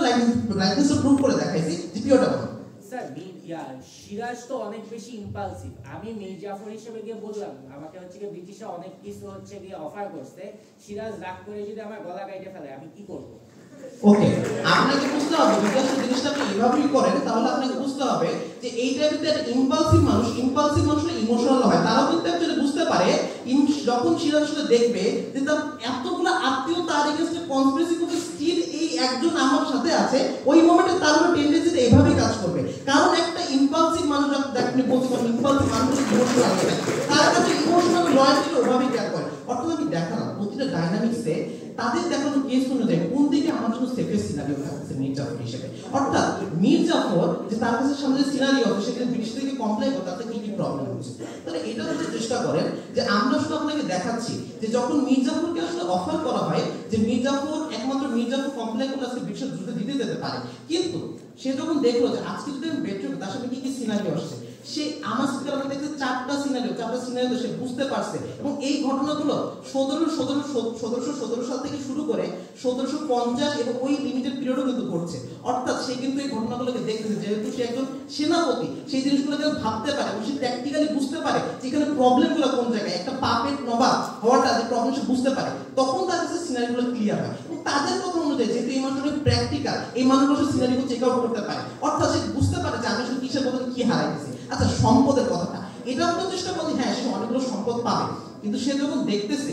S7: লাইসেন্সটা প্রুভ করে দেখাইছি যে পিওরটা বল।
S8: স্যার সিরাজ তো অনেক বেশি ইম্পালসিভ। আমি মীর জাফর হিসেবে গিয়ে বললাম আমাকে হচ্ছে কি ব্রিটিশরা অনেক কিছু হচ্ছে গিয়ে অফার করছে, সিরাজ রাগ করে যদি আমার গলা কাটে ফেলে আমি কি করব?
S7: ওকে, আপনাকে বুঝতে হবে বিকজ জিনিসটা আপনি এভাবেই করেন, তাহলে আপনাকে বুঝতে হবে যে এই টাইপের ইম্পালসিভ মানুষ ইমোশনাল হয়। তারাও কিন্তু অ্যাকচুয়ালি বুঝতে পারে যখন সিরাজ আসলে দেখবে যে তার এতগুলো আত্মীয় তার এগেইনস্টে কনস্পিরেসি করতে, স্টিল এই একজন আমার সাথে আছে, ওই মোমেন্টে তার টেন্ডেন্সি এইভাবেই কাজ করবে। কারণ একটা ইম্পালসিভ মানুষ আপনি বলতে পারেন ইম্পালসিভ মানুষ ইমোশনাল হয়, তার কাছে ইমোশনাল লয়ালটি ওভাবেই ক্যার করে। অর্থাৎ আমি দেখালাম প্রতিটা ডাইনামিক্সে তাদের দেখানো কেস অনুযায়ী কোন দিকে আমার জন্য সেফেস্ট সিনারিও থাকছে মীর জাফর হিসেবে। অর্থাৎ মীর জাফর যে তার কাছে সামনে যে সিনারিও আছে সেখানে ব্রিটিশ থেকে কমপ্লেন করে তাতে কি কি প্রবলেম হচ্ছে, তাহলে এটা হচ্ছে চেষ্টা করেন যে আমরা শুধু আপনাকে দেখাচ্ছি যে যখন মীর জাফরকে আসলে অফার করা হয় যে মীর জাফর একমাত্র মীর জাফর কমপ্লেন করলে আজকে ব্রিটিশের যুদ্ধে দিতে যেতে পারে, কিন্তু সে যখন দেখলো যে আজকে যদি আমি বেট্রে তার সাথে কি কি সিনারিও আসছে, সে আমার স্পিকার আমি দেখছি চারটা সিনারিও সে বুঝতে পারছে। এবং এই ঘটনাগুলো 1717 সাল থেকে শুরু করে 1750 এবং ওই লিমিটেড পিরিয়ডও কিন্তু করছে। অর্থাৎ সে কিন্তু এই ঘটনাগুলোকে দেখতেছে, যেহেতু সে একজন সেনাপতি, সেই জিনিসগুলোকে ভাবতে পারে এবং সে প্র্যাকটিক্যালি বুঝতে পারে যে এখানে প্রবলেমগুলো কোন জায়গায়, একটা পাপের নবাব হওয়াটা যে প্রবলেম সে বুঝতে পারে, তখন তার কাছে সিনারিগুলো ক্লিয়ার হয়। এবং তাদের কথা অনুযায়ী যেহেতু এই মানুষগুলো প্র্যাকটিক্যাল, এই মানুষগুলো সিনারিগুলো চেক আউট করতে পারে। অর্থাৎ সে বুঝতে পারে যে আমি আসলে কিসের বদলে কি হারাইতেছি। আচ্ছা, সম্পদের কথাটা এটা আমরা চেষ্টা করি, হ্যাঁ সে অনেকগুলো সম্পদ পাবে, কিন্তু সে যখন দেখতেছে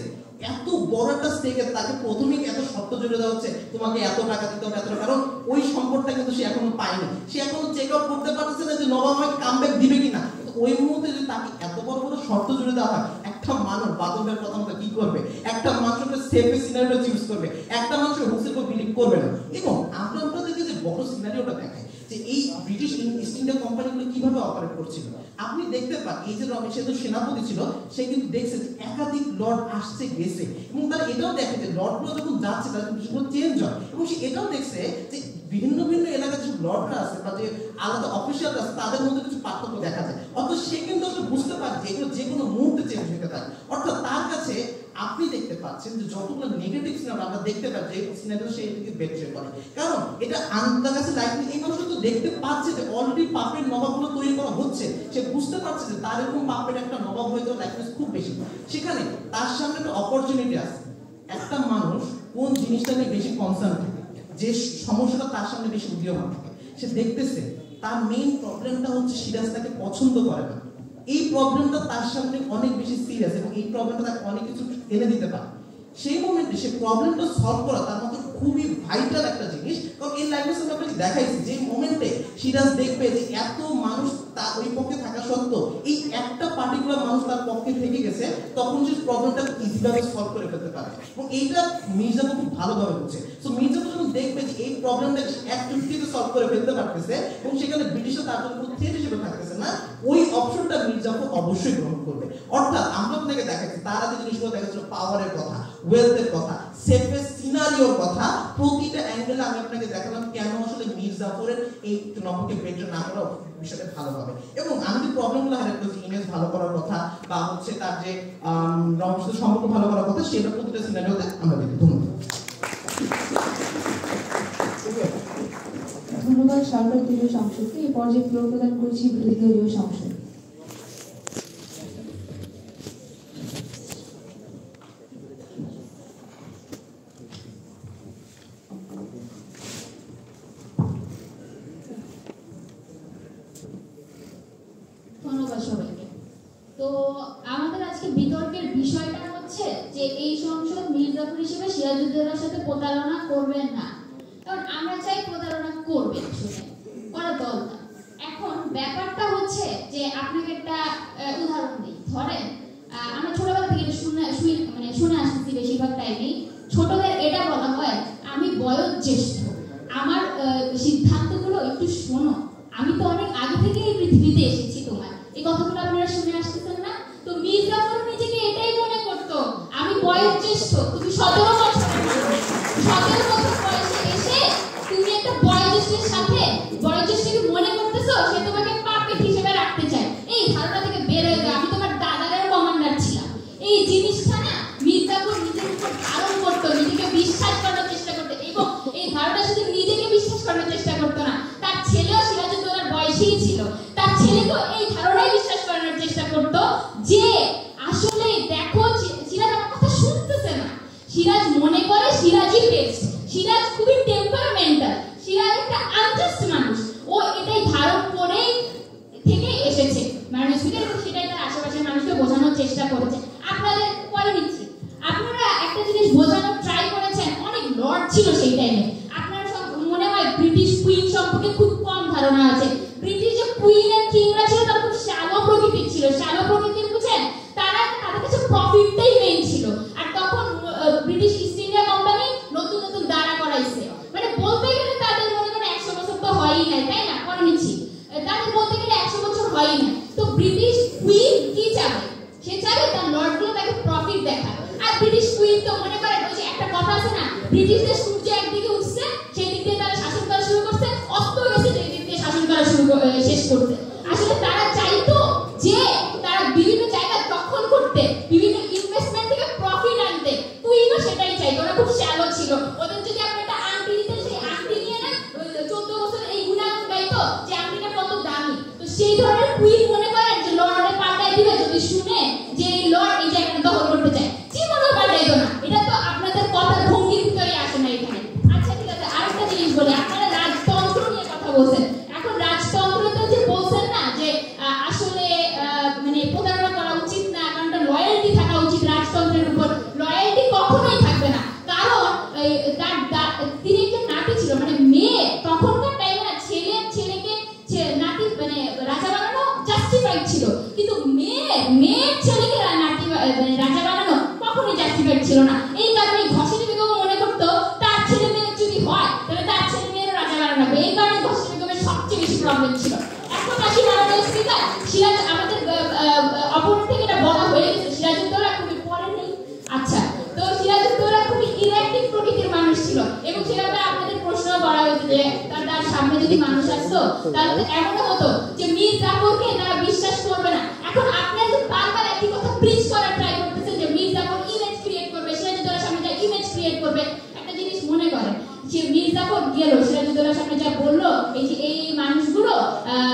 S7: এত বড় একটা স্টেকে তাকে প্রথমেই এত শর্ত জুড়ে দেওয়া হচ্ছে, তোমাকে এত টাকা দিতে হবে, এত, কারণ ওই সম্পদটা কিন্তু সে এখনো পায়নি, সে এখনো চেক আউট করতে পারতেছে না যে নবাব আমাকে কামব্যাক দিবে কিনা। ওই মুহূর্তে যদি তাকে এত বড় বড় শর্ত জুড়ে দেওয়া হয়, একটা মানুষ বাদলের কথা মতো কি করবে? একটা মানুষকে সেফে সিনারিও চুজ করবে, একটা মানুষের হুসের উপর বিলিভ করবে না। এবং আমরা দেখি যে বড় সিনারিওটা দেখায় যে এই ব্রিটিশ ইস্ট ইন্ডিয়া কোম্পানিগুলো কিভাবে অপারেট করছিল। আপনি দেখতে পান এই যে সে তো সেনাপতি ছিল, সে কিন্তু দেখছে যে একাধিক লর্ড আসছে গেছে, এবং তারা এটাও দেখে যে লর্ডগুলো যখন যাচ্ছে তাদের বিষয়গুলো চেঞ্জ হয়, এবং সে এটাও দেখছে যে ভিন্ন ভিন্ন এলাকায় যেসব লর্ডরা আছে বা যে আলাদা অফিসিয়াল আছে তাদের মধ্যে কিছু পার্থক্য দেখা যায়। অর্থাৎ সে কিন্তু আসলে বুঝতে পারে যে এগুলো যে কোনো মুহূর্তে চেঞ্জ হতে পারে। অর্থাৎ তার কাছে আপনি দেখতে পাচ্ছেন যে যতগুলো নেগেটিভ সিনারি আমরা দেখতে পাচ্ছি, যে সিনারিও সে এটাকে বেট্রে করে, কারণ এটা তার কাছে লাইফে এই মানুষ তো দেখতে পাচ্ছে যে অলরেডি পাপের নবাবগুলো তৈরি করা হচ্ছে, সে বুঝতে পারছে যে তার এরকম পাপের একটা নবাব হয়ে যাওয়ার লাইফ খুব বেশি। সেখানে তার সামনে একটা অপরচুনিটি আছে, একটা মানুষ কোন জিনিসটা নিয়ে বেশি কনসার্ন থাকে, যে সমস্যাটা তার সামনে বেশি উদীয়মান থাকে, সে দেখতেছে তার মেইন প্রবলেমটা হচ্ছে সিরাজ তাকে পছন্দ করে না। এই প্রবলেমটা তার সামনে অনেক বেশি সিরিয়াস এবং এই প্রবলেমটা তাকে অনেক কিছু এনে দিতে পারে। সেই মোমেন্টে সে প্রবলেমটা সলভ করা তার মধ্যে খুবই ভাইটাল একটা জিনিস, কারণ এই লাইফে আমি আপনাকে দেখাইছি যে মোমেন্টে সিরাজ দেখবে যে এত মানুষ তার ওই পক্ষে থাকা সত্ত্বেও এই একটা পার্টিকুলার মানুষ তার পক্ষে থেকে গেছে, তখন সে প্রবলেমটা ইজিভাবে সলভ করে ফেলতে পারে। এবং এইটা মির্জাফর খুব ভালোভাবে বুঝছে। সো মির্জাফর যখন দেখবে যে এই প্রবলেমটা এক চুক্তিতে সলভ করে ফেলতে পারতেছে এবং সেখানে ব্রিটিশরা তার জন্য কোনো থ্রেট হিসেবে থাকতেছে না, ওই অপশনটা মির্জাফর অবশ্যই গ্রহণ করবে। অর্থাৎ আমরা আপনাকে দেখাচ্ছি তারা যে জিনিসগুলো দেখাচ্ছিল, পাওয়ারের কথা, ওয়েলথের কথা, সেফেস্ট সিনারিওর কথা, প্রতিটা অ্যাঙ্গেলে আমি আপনাকে দেখালাম কেন আসলে মির্জাফরের এই নবকে বেটার না করা বিষয়টা ভালো হবে। এবং আমি যে প্রবলেমগুলো হাইলাইট করেছি, ইমেজ ভালো করার কথা বা হচ্ছে তার যে নবর সাথে সম্পর্ক ভালো করার কথা, সেটা প্রতিটা সিনারিওতে আমরা দেখি।
S1: ধন্যবাদ সরকার দলীয় সংসদকে। এই পর্যায়ে ফ্লোর প্রদান করছি বিরোধী দলীয় সংসদ।
S9: ধন্যবাদ সবাইকে। তো আমাদের আজকে বিতর্কের বিষয়টা হচ্ছে যে এই সংসদ মির্জাফর হিসেবে সিরাজউদ্দৌলার সাথে প্রতারণা করবেন না, কারণ আমরা চাই প্রতারণা করবেন, শুনে করা দরকার। এখন ব্যাপারটা হচ্ছে যে আপনাকে একটা উদাহরণ দিই। ধরেন আমরা ছোটবেলা থেকে শুনে আসতেছি বেশিরভাগ টাইমেই ছোটদের এটা বলা হয় আমি বয়োজ্যেষ্ঠ, আমার সিদ্ধান্তগুলো একটু শোনো, আমি তো অনেক আগে থেকে এই পৃথিবীতে এসেছি, তোমার এই কথাগুলো আপনারা শুনে আসতেছেন না? তো মির্জাফর নিজেকে এটাই মনে করতো আমি বয়োজ্যেষ্ঠ, তুমি 17 বছর বয়সে এসে তুমি একটা বয়োজ্যেষ্ঠের সাথে বয়োজ্যেষ্ঠকে মনে করতেছো সে তোমাকে পাপেট হিসেবে রাখতে চায়। এই ধারণা থেকে বের হয়ে যাও, আমি তোমার দাদারের কমান্ডার ছিলাম। এই জিনিসটা না মির্জাফর নিজের উপর ধারণ করতো, নিজেকে বিশ্বাস করার চেষ্টা করতো, এবং এই ধারণা শুধু নিজেকে বিশ্বাস করার চেষ্টা করতো না, তার ছেলেও সিরাজউদ্দৌলার বয়সেই ছিল, তার ছেলেকেও এই ধারণায় বিশ্বাস করানোর চেষ্টা করতো যে আসলে দেখো সিরাজ আমার কথা শুনতেছে না। সিরাজ মনে করে সিরাজই বেস্ট, সিরাজ খুবই টেম্পারামেন্টাল, সিরাজ একটা আনজাস্ট মানুষ, ও এটাই ধারণ করেই থেকে এসেছে মাননীয় স্পিকার, এবং সেটাই তার আশেপাশের মানুষকে বোঝানোর চেষ্টা করেছে। আপনাদের পরে নিচ্ছি, আপনারা একটা জিনিস বোঝানোর ট্রাই করেছেন, অনেক লর্ড ছিল সেই টাইমে, আপনার মনে হয় ব্রিটিশ কুইন সম্পর্কে খুব কম ধারণা আছে। ব্রিটিশ যে কুইন আর কিংরা ছিল তারা খুব শ্যালো প্রকৃতির ছিল, শ্যালো প্রকৃতির বুঝেন, তারা তাদের কাছে প্রফিটটাই মেইন ছিল। আর তখন ব্রিটিশ ইস্ট ইন্ডিয়া কোম্পানি নতুন নতুন দাঁড়া করাইছে, মানে বলতে গেলে তাদের মনে করেন 100 বছর তো হয়ই নাই, তাই না? করে নিচ্ছি, তাদের বলতে গেলে 100 বছর হয়ই না। তো ব্রিটিশ কুইন কি চাবে? সে চাবে তার লর্ডগুলো তাকে প্রফিট দেখায়। আর ব্রিটিশ কুইন তো মনে করেন ওই যে একটা কথা আছে না, ব্রিটিশদের সূর্য একদিকে উঠছে সেই দিক দিয়ে তারা শাসন করা শুরু করছে, অস্ত গেছে সেই দিক দিয়ে শাসন করা শেষ করতে। আসলে তারা চাইতো যে তারা বিভিন্ন জায়গা দখল করতে, বিভিন্ন ইনভেস্টমেন্ট থেকে প্রফিট আনতে, কুইনও সেটাই চাইতো। ওরা খুব শ্যালো ছিল, ওদের যদি আপনি একটা আংটি দিতেন সেই আংটি নিয়ে না 14 বছর এই গুণাগুণ গাইতো যে আংটিটা কত দামি। তো সেই ধরনের কুইন মনে করেন যে লর্ডে পাল্টাই দিবে যদি শুনে যে এই লর্ড এই জায়গাটা দখল করতে চায়, জীবনও পাল্টাইতো না। এটা তো আপনাদের কথার ভঙ্গির ভিতরে আসে না এখানে। আচ্ছা ঠিক আছে, আরেকটা জিনিস বলি, আপনারা রাজতন্ত্র নিয়ে কথা বলছেন। এখন রাজতন্ত্রতে যে বলছেন না যে আসলে মানে প্রতারণা করা উচিত না, কারণ লয়্যালটি থাকা উচিত রাজতন্ত্রের উপর, লয়্যালটি কখনোই থাকবে না। কারণ তিনি একটা নাতি ছিল, মানে মেয়ে তখনকার টাইমে না ছেলেকে নাতি মানে রাজা বানানো জাস্টিফাইড ছিল, কিন্তু মেয়ের ছেলেকে নাতি মানে রাজা বানানো কখনোই জাস্টিফাইড ছিল না। এই কারণে ঘসেনি বেগম মনে করতো তার ছেলে মেয়ে যদি হয় তাহলে তার ছেলে মেয়েরও রাজা বানানো হবে। এই কারণে ঘসেনি বেগমের সবচেয়ে বেশি প্রবলেম ছিল। এখন আসি মাননীয় স্পিকার, সিরাজ আমাদের অপর থেকে এটা বলা হয়ে গেছে, সিরাজউদ্দৌলা খুবই পরে নেই। আচ্ছা, তো সিরাজউদ্দৌলা খুবই ইলেকট্রিক প্রকৃতির মানুষ ছিল, এবং সে ব্যাপারে আপনাদের প্রশ্ন করা হয়েছে যে তার সামনে যদি মানুষ আসতো তাহলে এমনও হতো যে মির্জাফরকে তারা বিশ্বাস করবে না। এখন আপনারা যে বারবার একই কথা প্রিচ করার ট্রাই করতেছেন যে মির্জাফর ইমেজ ক্রিয়েট করবে, সিরাজউদ্দৌলার সামনে যা ইমেজ ক্রিয়েট করবে, একটা জিনিস মনে করেন যে মির্জাফর গেল সিরাজউদ্দৌলার সামনে যা বললো এই যে এই মানুষগুলো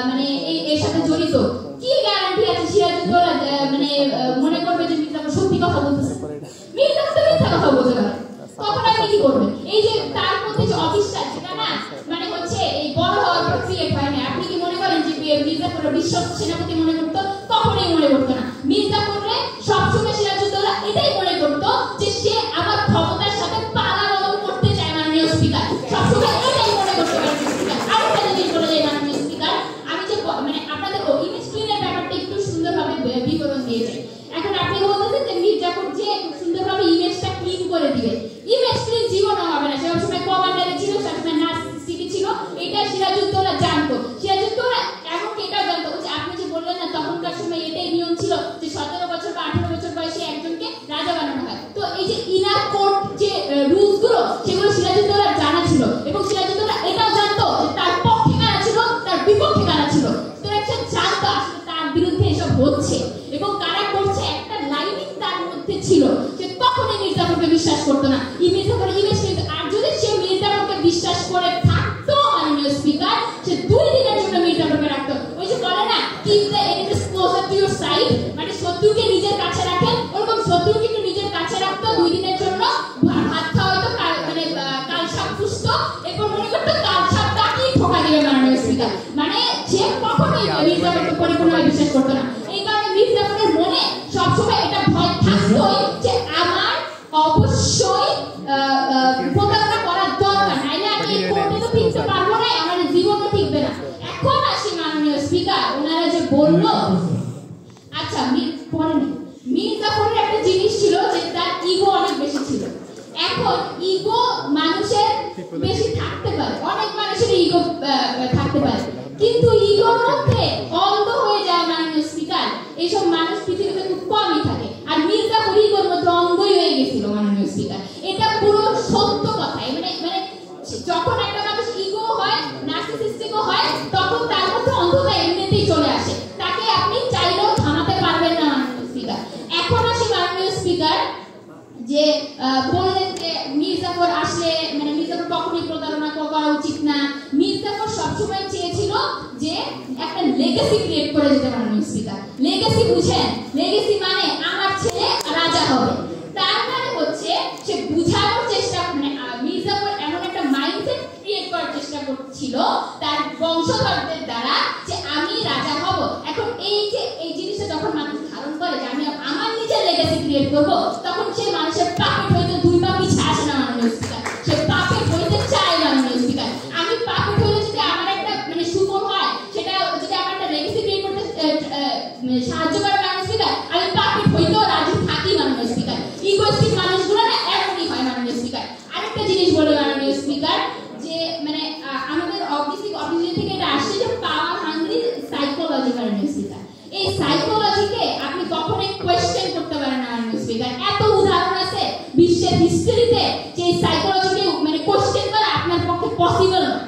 S9: মানে এর সাথে জড়িত, কি গ্যারান্টি আছে সিরাজউদ্দৌলা মানে মনে করবে যে মির্জাফর সত্যি কথা বলতেছে? মির্জাফর তো মিথ্যা কথা বলতে পারে, তখন আপনি কি করবেন? এই যে তার মধ্যে যে অবিশ্বাস, সেটা না মানে হচ্ছে এই বড় হওয়ার পর ক্রিয়েট হয় না। আপনি কি মনে করেন যে মির্জাফর বিশ্বস্ত সেনাপতি মনে করতো? কখনোই মনে করতো না। মির্জাফররে সবসময় সিরাজউদ্দৌলা এটাই মনে করতো যে সে আমার ক্ষমতার সাথে পালাবদল করতে চায় মাননীয় স্পিকার, সবসময় এটাই মনে করতে পারে স্পিকার। আরেকটা জিনিস বলে যায় মাননীয় keep the enemies closer to your side, মানে শত্রুকে নিজের কাছে রাখেন, ওরকম শত্রুকে একটু নিজের কাছে রাখতো 2 দিনের জন্য, ভাত খাওয়া হতো, মানে কাল সাপ পুষত, এরপর মনে করতো কাল সাপটাকেই ঠোকা দিবে মাননীয় স্পিকার। মানে সে কখনোই মির্জাফরকে পরিপূর্ণভাবে বিশ্বাস করতো না। এই কারণে মির্জাফরের মনে সবসময় এটা ভয় থাকতোই যে আমার অবশ্যই প্রতারণা করার দরকার, নাইলে আমি এই কোর্টে তো টিকতে পারবো না, আমার জীবনও টিকবে না। এখন আসি মাননীয় স্পিকার, ওনারা যে বললো, আচ্ছা পরে নেই, মির্জাফরের একটা জিনিস ছিল যে তার ইগো অনেক বেশি ছিল। এখন ইগো মানুষের বেশি থাকতে পারে, অনেক মানুষের ইগো থাকতে পারে, কিন্তু ইগোর মধ্যে অন্ধ হয়ে যায় মাননীয় স্পিকার, এইসব মানুষ পৃথিবীতে খুব কমই থাকে। আর মির্জাফর ইগোর মধ্যে অন্ধই হয়ে গেছিল মাননীয় স্পিকার, এটা পুরো সত্য কথা। মানে যখন একটা মানুষ ইগো হয়, নার্সিসিস্টিকও হয়, তখন তার মধ্যে অন্ধতা এমনিতেই চলে আসে, তাকে আপনি চাইলেও থামাতে পারবেন না মাননীয় স্পিকার। এখন আসি মাননীয় স্পিকার যে বললেন যে মির্জাফর আসলে, মানে মির্জাফর কখনোই প্রতারণা করা উচিত না। মির্জাফর সবসময় চেয়েছিল যে একটা লেগেসি ক্রিয়েট করে যেতে মাননীয় স্পিকার। লেগেসি বুঝেন? লেগেসি মানে আমার ছেলে রাজা হবে। তার মানে হচ্ছে সে বুঝানোর চেষ্টা, মানে মির্জাফর এমন একটা মাইন্ডসেট ক্রিয়েট করার চেষ্টা করছিল তার বংশধরদের দ্বারা যে আমি রাজা হব। এখন এই যে এই জিনিসটা যখন মানুষ ধারণ করে যে আমি আমার নিজের লেগেসি ক্রিয়েট করব, তখন সে মানুষের পাপেট হইতে 2 পা পিছে আসে না মাননীয় স্পিকার, সে পাপেট হইতে চায় মাননীয় স্পিকার। আমি পাপেট হইলে যদি আমার একটা মানে সুফল হয়, সেটা যদি আমার একটা লেগেসি ক্রিয়েট করতে সাহায্য করে মাননীয় স্পিকার, আমি পাপেট হইতেও রাজি থাকি মাননীয় স্পিকার। ইগোইস্টিক মানুষগুলো না এমনই হয় মাননীয় স্পিকার। আরেকটা জিনিস বলি মাননীয় স্পিকার, যে মানে আমাদের অবজেক্টিভ থেকে এটা আসছে যে পাওয়ার হাংরি সাইকোলজি মাননীয় স্পিকার। এই সাইকোলজিকে আপনি কখনোই কোয়েশ্চেন করতে পারেন না মাননীয় স্পিকার। এত উদাহরণ আছে বিশ্বের হিস্ট্রিতে যে এই সাইকোলজিকে মানে কোয়েশ্চেন করা আপনার পক্ষে পসিবল না।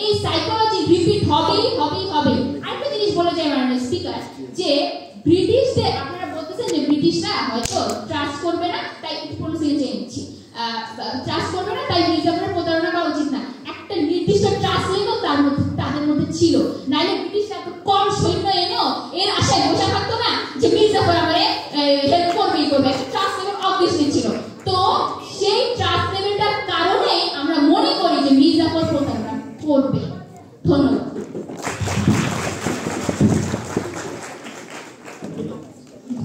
S9: এই সাইকোলজি রিপিট হবেই। আরেকটা জিনিস বলে যায় মাননীয় স্পিকার, যে ব্রিটিশদের, আপনারা বলতেছেন যে ব্রিটিশরা হয়তো ট্রাস্ট করবে না, তাই কোনো সিন চেঞ্জ ট্রাস্ট করবে না, তাই মির্জাফরের প্রতারণা করা উচিত না। একটা নির্দিষ্ট ট্রাস্ট লেভেল তাদের মধ্যে ছিল, নাইলে ব্রিটিশরা এত কম সৈন্য এনেও এর আশায় বসে থাকতো না যে মির্জাফর আমারে হেল্প করবেই করবে। একটা ট্রাস্ট লেভেল অবভিয়াসলি ছিল। তো সেই ট্রাস্ট লেভেলটার কারণে আমরা মনে করি যে মির্জাফর প্রতারণা করবে। ধন্যবাদ।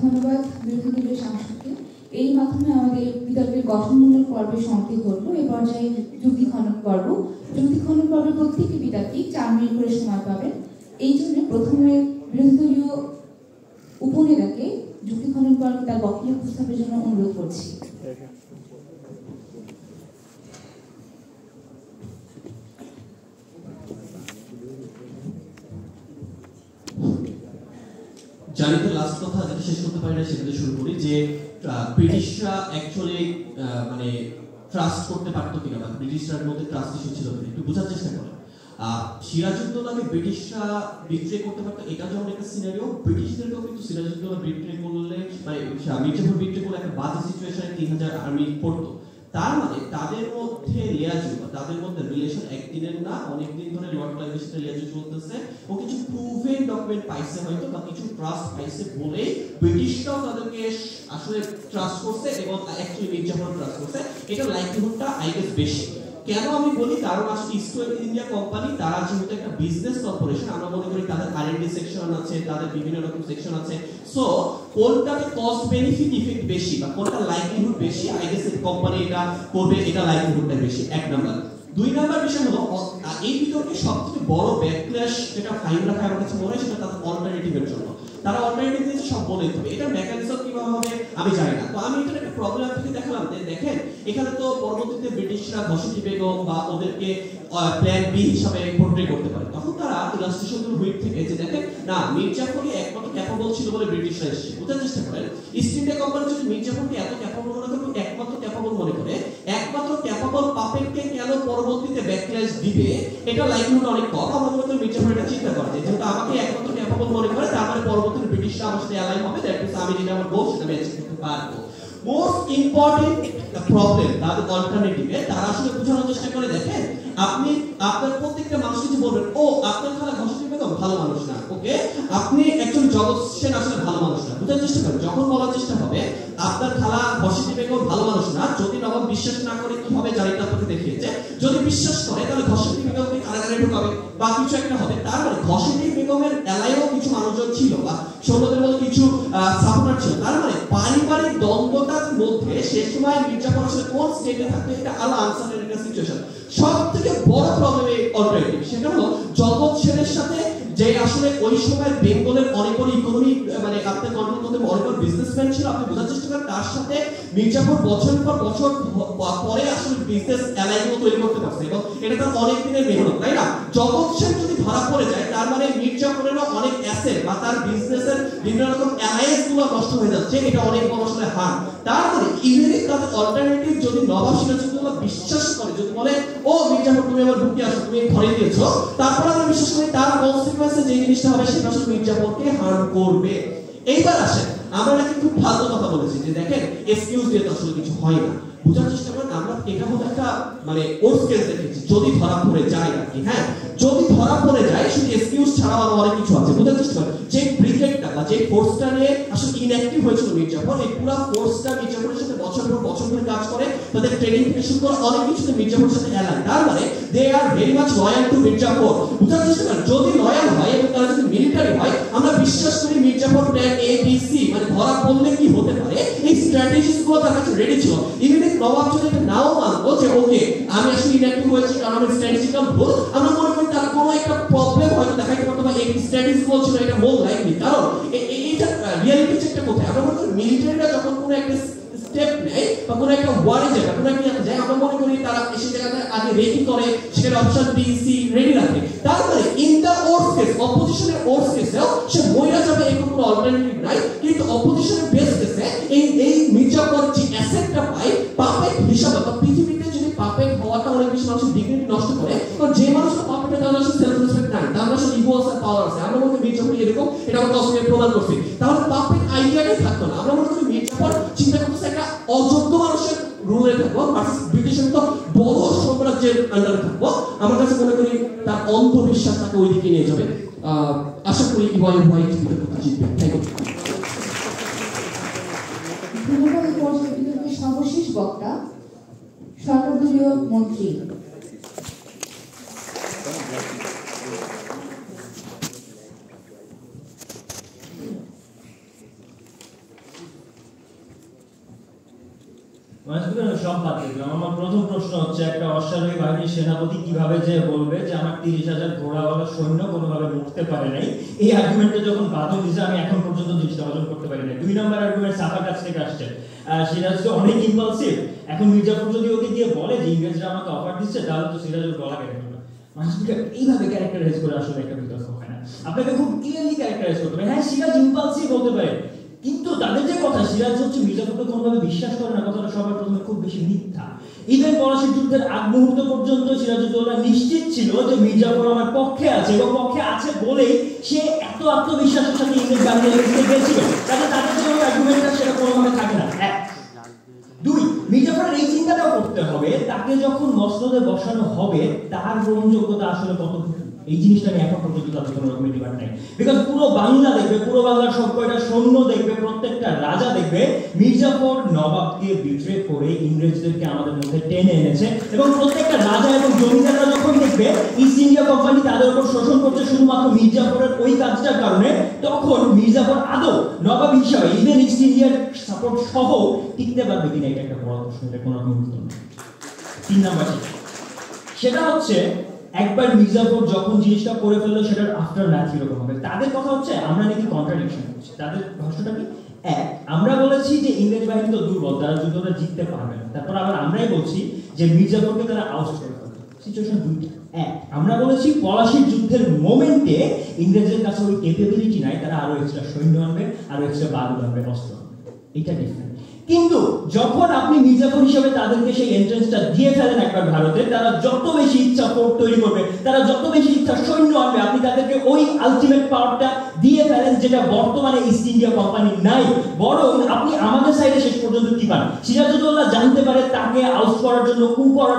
S1: ধন্যবাদ বিরোধী দলের সাংসদকে। এই মাধ্যমে আমাদের বিতর্কের গঠনমূলক পর্বের সমাপ্তি ঘটল। এই পর্যায়ে যুক্তি খনন পর্ব। যুক্তি খনন পর্বের প্রত্যেকটি বিতর্কী 4 মিনিট করে সময় পাবেন। এই জন্য প্রথমে বিরোধী দলীয় উপনেতাকে যুক্তি খনন পর্বে তার বক্তব্য উপস্থাপনের জন্য অনুরোধ করছি।
S6: জানি তো লাস্ট কথা যেটা শেষ করতে পারি না, সেটা শুরু করি যে ব্রিটিশরা অ্যাকচুয়ালি মানে ট্রাস্ট করতে পারতো কিনা, বা ব্রিটিশরার মধ্যে ট্রাস্ট ইস্যু ছিল কিনা একটু বোঝার চেষ্টা করেন। সিরাজউদ্দৌলাকে ব্রিটিশরা বিট্রে করতে পারতো, এটা যেমন একটা সিনারিও, ব্রিটিশদেরকেও কিন্তু সিরাজউদ্দৌলা বিট্রে করলে, মানে মির্জাফর বিট্রে করলে একটা বাজে সিচুয়েশনে 3000 আর্মি পড়তো। তার মানে তাদের মধ্যে লিয়াজু, তাদের মধ্যে রিলেশন একদিনের না, অনেকদিন ধরে লর্ড ক্লাইভের সাথে লিয়াজু চলতেছে। ও কিছু প্রুভেন ডকুমেন্ট পাইছে হয়তো, বা কিছু ট্রাস্ট পাইছে বলে ব্রিটিশরাও তাদেরকে আসলে ট্রাস্ট করছে, এবং অ্যাকচুয়ালি মির্জাফর ট্রাস্ট করছে। এটা লাইকলিহুডটা আই গেস বেশি। কেন আমি বলি, কারণ আসলে ইস্ট ইন্ডিয়া কোম্পানি তারা যেহেতু একটা বিজনেস কর্পোরেশন, আমরা মনে করি তাদের R&D সেকশন আছে, তাদের বিভিন্ন রকম সেকশন আছে। সো কোনটাতে কস্ট বেনিফিট ইফেক্ট বেশি, বা কোনটা লাইকলিহুড বেশি, আই গেস কোম্পানি এটা করবে, এটা লাইকলিহুডটা বেশি। 1 নাম্বার। 2 নাম্বার বিষয় হলো, এই বিতর্কে সবথেকে বড় ব্যাকক্ল্যাশ যেটা ফাইন রাখা আমার কাছে মনে হয়, সেটা তাদের অল্টারনেটিভের জন্য। তারা অল্টারনেটিভ দিয়েছে সব বলে দিতে হবে, এটা মেকানিজম কিভাবে হবে আমি জানি না। তো আমি এখানে একটা প্রবলেম আপনাকে দেখালাম। দেখেন এখানে তো পরবর্তীতে ব্রিটিশরা ঘসেটি বেগম বা ওদেরকে প্ল্যান বি হিসাবে পোর্ট্রে করতে পারে, তখন তারা ইলাস্ট্রেশনগুলো হুইপ থেকে যে দেখেন না, মির্জাফরই একমাত্র ক্যাপাবল ছিল বলে ব্রিটিশরা এসেছে। বোঝার চেষ্টা করেন, ইস্ট ইন্ডিয়া কোম্পানি যদি মির্জাফরকে এত ক্যাপাবল মনে করে, একমাত্র ক্যাপাবল মনে করে, একমাত্র ক্যাপাবল পাপেটকে কেন পরবর্তীতে ব্যাকক্ল্যাশ দিবে, এটা লাইকলিহুড অনেক কম। আমার মনে হয় মির্জাফর এটা চিন্তা করে যে যেহেতু আমাকে একমাত্র ক্যাপাবল মনে করে, তার মানে পরবর্তীতে ব্রিটিশরা আমার সাথে অ্যালাই হবে, দ্যাট মিন্স আমি যেটা আমার গোল সেটা আমি অ্যাচিভ করতে পারবো। মোস্ট ইম্পর্টেন্ট প্রবলেম তাদের অল্টারনেটিভে তারা আসলে বোঝানোর চেষ্টা করে, দেখেন আপনি আপনার প্রত্যেকটা মানুষ কিছু বলবেন, ও আপনার খালা ঘষেটি বেগম ভালো মানুষ না, ওকে আপনি একজন জগৎ সেন আসলে ভালো মানুষ না। বুঝার চেষ্টা করেন, যখন বলার চেষ্টা হবে আপনার খালা ঘষেটি বেগম ভালো মানুষ না, যদি নবাব বিশ্বাস না করে কি হবে জারিটা আপনাকে দেখিয়েছে, যদি বিশ্বাস করে তাহলে ঘষেটি বেগমকে কারাগারে ঢোকাবে বা কিছু একটা হবে। তার মানে ঘষেটি বেগমের এলাকায়ও কিছু মানুষজন ছিল বা সৌন্দর্যের মধ্যে কিছু সাপোর্টার ছিল। তার মানে পারিবারিক দ্বন্দ্বতার মধ্যে সে সময় মির্জাফর আসলে কোন স্টেটে থাকবে, এটা আলো আনসারের একটা সিচুয়েশন। সব থেকে বড় প্রবলেম অলরেডি সেটা হলো জগৎ সেনের সাথে যে আসলে ওই সময় বেঙ্গলের অনেক বড় ইকোনমি মানে আপনার কন্ট্রোল করতে অনেক বড় বিজনেসম্যান ছিল। আপনি বোঝার চেষ্টা করেন তার সাথে মির্জাফর বছরের পর বছর পরে আসলে বিজনেস অ্যালাইনও তৈরি করতে পারছে এবং এটা তার অনেক দিনের মেহনত, তাই না? জগৎ সেন যদি ধরা পড়ে যায় তার মানে মির্জাফরেরও অনেক অ্যাসেট বা তার বিজনেসের বিভিন্ন রকম অ্যালায়েন্স গুলো নষ্ট হয়ে যাচ্ছে, এটা অনেক বড় আসলে হার। তার মানে ইভেন তাদের অল্টারনেটিভ যদি নবাব সিরাজউদ্দৌলা বিশ্বাস করে, যদি বলে ও মির্জাফর তুমি আমার বুকে আসো, তুমি ধরে দিয়েছো, তারপর আমরা বিশ্বাস করি তার কনসিকুয়েন্সে যে জিনিসটা হবে সেটা আসলে মির্জাফরকে হার্ম করবে। এইবার আসেন, আমরা নাকি খুব ফালতু কথা বলেছি যে দেখেন এক্সকিউজ দিয়ে তো আসলে কিছু হয় না। বুঝার চেষ্টা করেন, আমরা এটা হলো একটা মানে ওর্স কেস দেখেছি, যদি ধরা পড়ে যায় আর কি, হ্যাঁ যদি ধরা পড়ে যায় শুধু এক্সকিউজ ছাড়াও আরো অনেক কিছু আছে। বুঝার চেষ্টা করেন, যে ব্রিগেডটা বা যে ফোর্সটা নিয়ে আসলে ইনঅ্যাক্টিভ হয়েছিল মির্জাফর, এই পুরো ফোর্সটা মির্জাফরের সাথে বছর পর বছর ধরে কাজ করে, তাদের ট্রেনিং থেকে শুরু করে অনেক কিছুতে মির্জাফরের সাথে অ্যালাইন। তার মানে they are very much loyal to Mir Jafar. বুঝার চেষ্টা করেন, যদি লয়াল হয় এবং তারা যদি মিলিটারি হয়, আমরা বিশ্বাস করি Mirjafar plan A B C মানে ধরা পড়লে কি হতে পারে এই স্ট্র্যাটেজিস গুলো তার কাছে রেডি ছিল। ইভেন ইফ নবাব যদি নাও মানতো যে ওকে আমি আসলে ইনঅ্যাক্টিভ হয়েছি কারণ আমার স্ট্র্যাটেজিক্যাল ভুল, আমরা মনে করি তার কোনো একটা প্রবলেম হয়তো দেখাইতে পারতো বা এই স্ট্র্যাটেজি গুলো ছিল এটা মোর লাইকলি, কারণ এইটা রিয়ালিটি চেকটা কোথায়? আমরা মনে করি মিলিটারিরা যখন কোনো একটা স্টেপ নেয় বা কোনো একটা ওয়ারে যায় বা কোনো একটা যায়, আমরা মনে করি তারা সেই জায়গাতে আগে রেডি করে সেখানে অপশন বি সি রেডি রাখে। তার মানে ইন দা ওর্স কেস, অপোজিশনের ওর্স কেসেও সে মইরা যাবে এই কোনো অল্টারনেটিভ নাই, কিন্তু অপোজিশনের বেস্ট কেসে এই মির্জাফর যে অ্যাসেটটা পায় পাপেট হিসাবে বা পৃথিবীতে যদি পাপেট হওয়াটা অনেক বেশি মানুষের ডিগনিটি নষ্ট করে, কারণ যে মানুষটা পাপেটে তার আসলে সেলফ রেসপেক্ট নাই, তার আসলে ইগো আছে, পাওয়ার আছে। আমরা মনে করি মির্জাফর এরকম, এটা আমরা কসমিক প্রমাণ করছি, তাহলে পাপেট আইডিয়াটাই থাকতো না। আমরা মনে করি মির্জাফর চিন্তা করতেছে একটা অযোগ্য মানুষের রুলে থাকবো ভার্সেস ব্রিটিশের মতো বড় সাম্রাজ্যের আন্ডারে থাকবো। আমার কাছে মনে করি তার অন্ধবিশ্বাস তাকে ওই দিকে নিয়ে যাবে। আশা করি ভয় জিতবে। Thank you.
S1: সর্বশেষ বক্তা সরকারদলীয় মন্ত্রী
S3: সব বাদ দিলাম। আমার প্রথম প্রশ্ন হচ্ছে, একটা অশ্বারোহী বাহিনীর সেনাপতি কিভাবে যে বলবে যে আমার 30,000 ঘোড়াওয়ালা সৈন্য কোনোভাবে মুক্তে পারে নাই? এই আর্গুমেন্টে যখন বাদ দিয়েছে আমি এখন পর্যন্ত জিনিসটা অর্জন করতে পারি নাই। 2 নম্বর আর্গুমেন্ট সাফার কাছ থেকে আসছে, সিরাজ তো অনেক ইম্পালসিভ। এখন মির্জাফর যদি ওকে গিয়ে বলে যে ইংরেজরা আমাকে অফার দিচ্ছে, তাহলে তো সিরাজের গলা কেটে ফেলবে। মানুষকে এইভাবে ক্যারেক্টারাইজ করে আসলে একটা বিতর্ক হয় না। আপনাকে খুব ক্লিয়ারলি ক্যারেক্টারাইজ করতে হবে। হ্যাঁ সিরাজ ইম্পালসিভ হতে পারে, কিন্তু তাদের যে কথা সিরাজ হচ্ছে মির্জাফরকে কোনোভাবে বিশ্বাস করে না, কথাটা সবার প্রথমে খুব বেশি মিথ্যা। ইভেন পলাশীর যুদ্ধের আগ মুহূর্ত পর্যন্ত সিরাজউদ্দৌলা নিশ্চিত ছিল যে মির্জাফর আমার পক্ষে আছে, এবং পক্ষে আছে বলেই সে এত আত্মবিশ্বাসের সাথে ইংরেজ বাহিনীর এগেইনস্টে গিয়েছিল। তাদের যে আর্গুমেন্টটা সেটা কোনোভাবে থাকে না। 2, মির্জাফরের এই চিন্তাটাও করতে হবে তাকে যখন মসনদে বসানো হবে তার গ্রহণযোগ্যতা আসলে কতটুকু, এই জিনিসটা আমি এখন পর্যন্ত তাদের কোনো রকমের ডিমান্ড নাই। বিকজ পুরো বাংলা দেখবে, পুরো বাংলার সব কয়টা সৈন্য দেখবে, প্রত্যেকটা রাজা দেখবে মির্জাফর নবাবকে বিট্রে করে ইংরেজদেরকে আমাদের মধ্যে টেনে এনেছে, এবং প্রত্যেকটা রাজা এবং জমিদাররা যখন দেখবে ইস্ট ইন্ডিয়া কোম্পানি তাদের উপর শোষণ করছে শুধুমাত্র মির্জাফরের ওই কাজটার কারণে, তখন মির্জাফর আদৌ নবাব হিসাবে ইভেন ইস্ট ইন্ডিয়ার সাপোর্ট সহ টিকতে পারবে কিনা, এটা একটা বড় প্রশ্ন, এটা কোনো রকম উত্তর নেই। 3 নাম্বার সেটা হচ্ছে, একবার মির্জাফর যখন জিনিসটা করে ফেললো সেটার আফটার ম্যাথ কিরকম হবে। তাদের কথা হচ্ছে আমরা নাকি কন্ট্রাডিকশন করছি। তাদের ভাষ্যটা কি? আমরা বলেছি যে ইংরেজ বাহিনী তো দুর্বল, তারা যুদ্ধটা জিততে পারবে না। তারপর আবার আমরাই বলছি যে মির্জাফরকে তারা আউট করে ফেলবে। সিচুয়েশন দুইটা। আমরা বলেছি পলাশীর যুদ্ধের মোমেন্টে ইংরেজের কাছে ওই ক্যাপাবিলিটি নাই, তারা আরো এক্সট্রা সৈন্য আনবে, আরো এক্সট্রা বারুদ আনবে, অস্ত্র আনবে। এটা ডিফারেন্ট। কিন্তু যখন আপনি মির্জাফর হিসেবে তাদেরকে সেই এন্ট্রান্সটা দিয়ে ফেলেন একবার ভারতে, তারা যত বেশি ইচ্ছা ফোর্ট তৈরি করবে, তারা যত বেশি ইচ্ছা সৈন্য আনবে, আপনি তাদেরকে ওই আলটিমেট পাওয়ারটা দিয়ে ফেলেন যেটা বর্তমানে ইস্ট ইন্ডিয়া কোম্পানি নাই। বরং আপনি আমাদের সাইডে শেষ পর্যন্ত কি পান, সিরাজউদ্দৌলা জানতে পারে তাকে আউট করার জন্য কু করার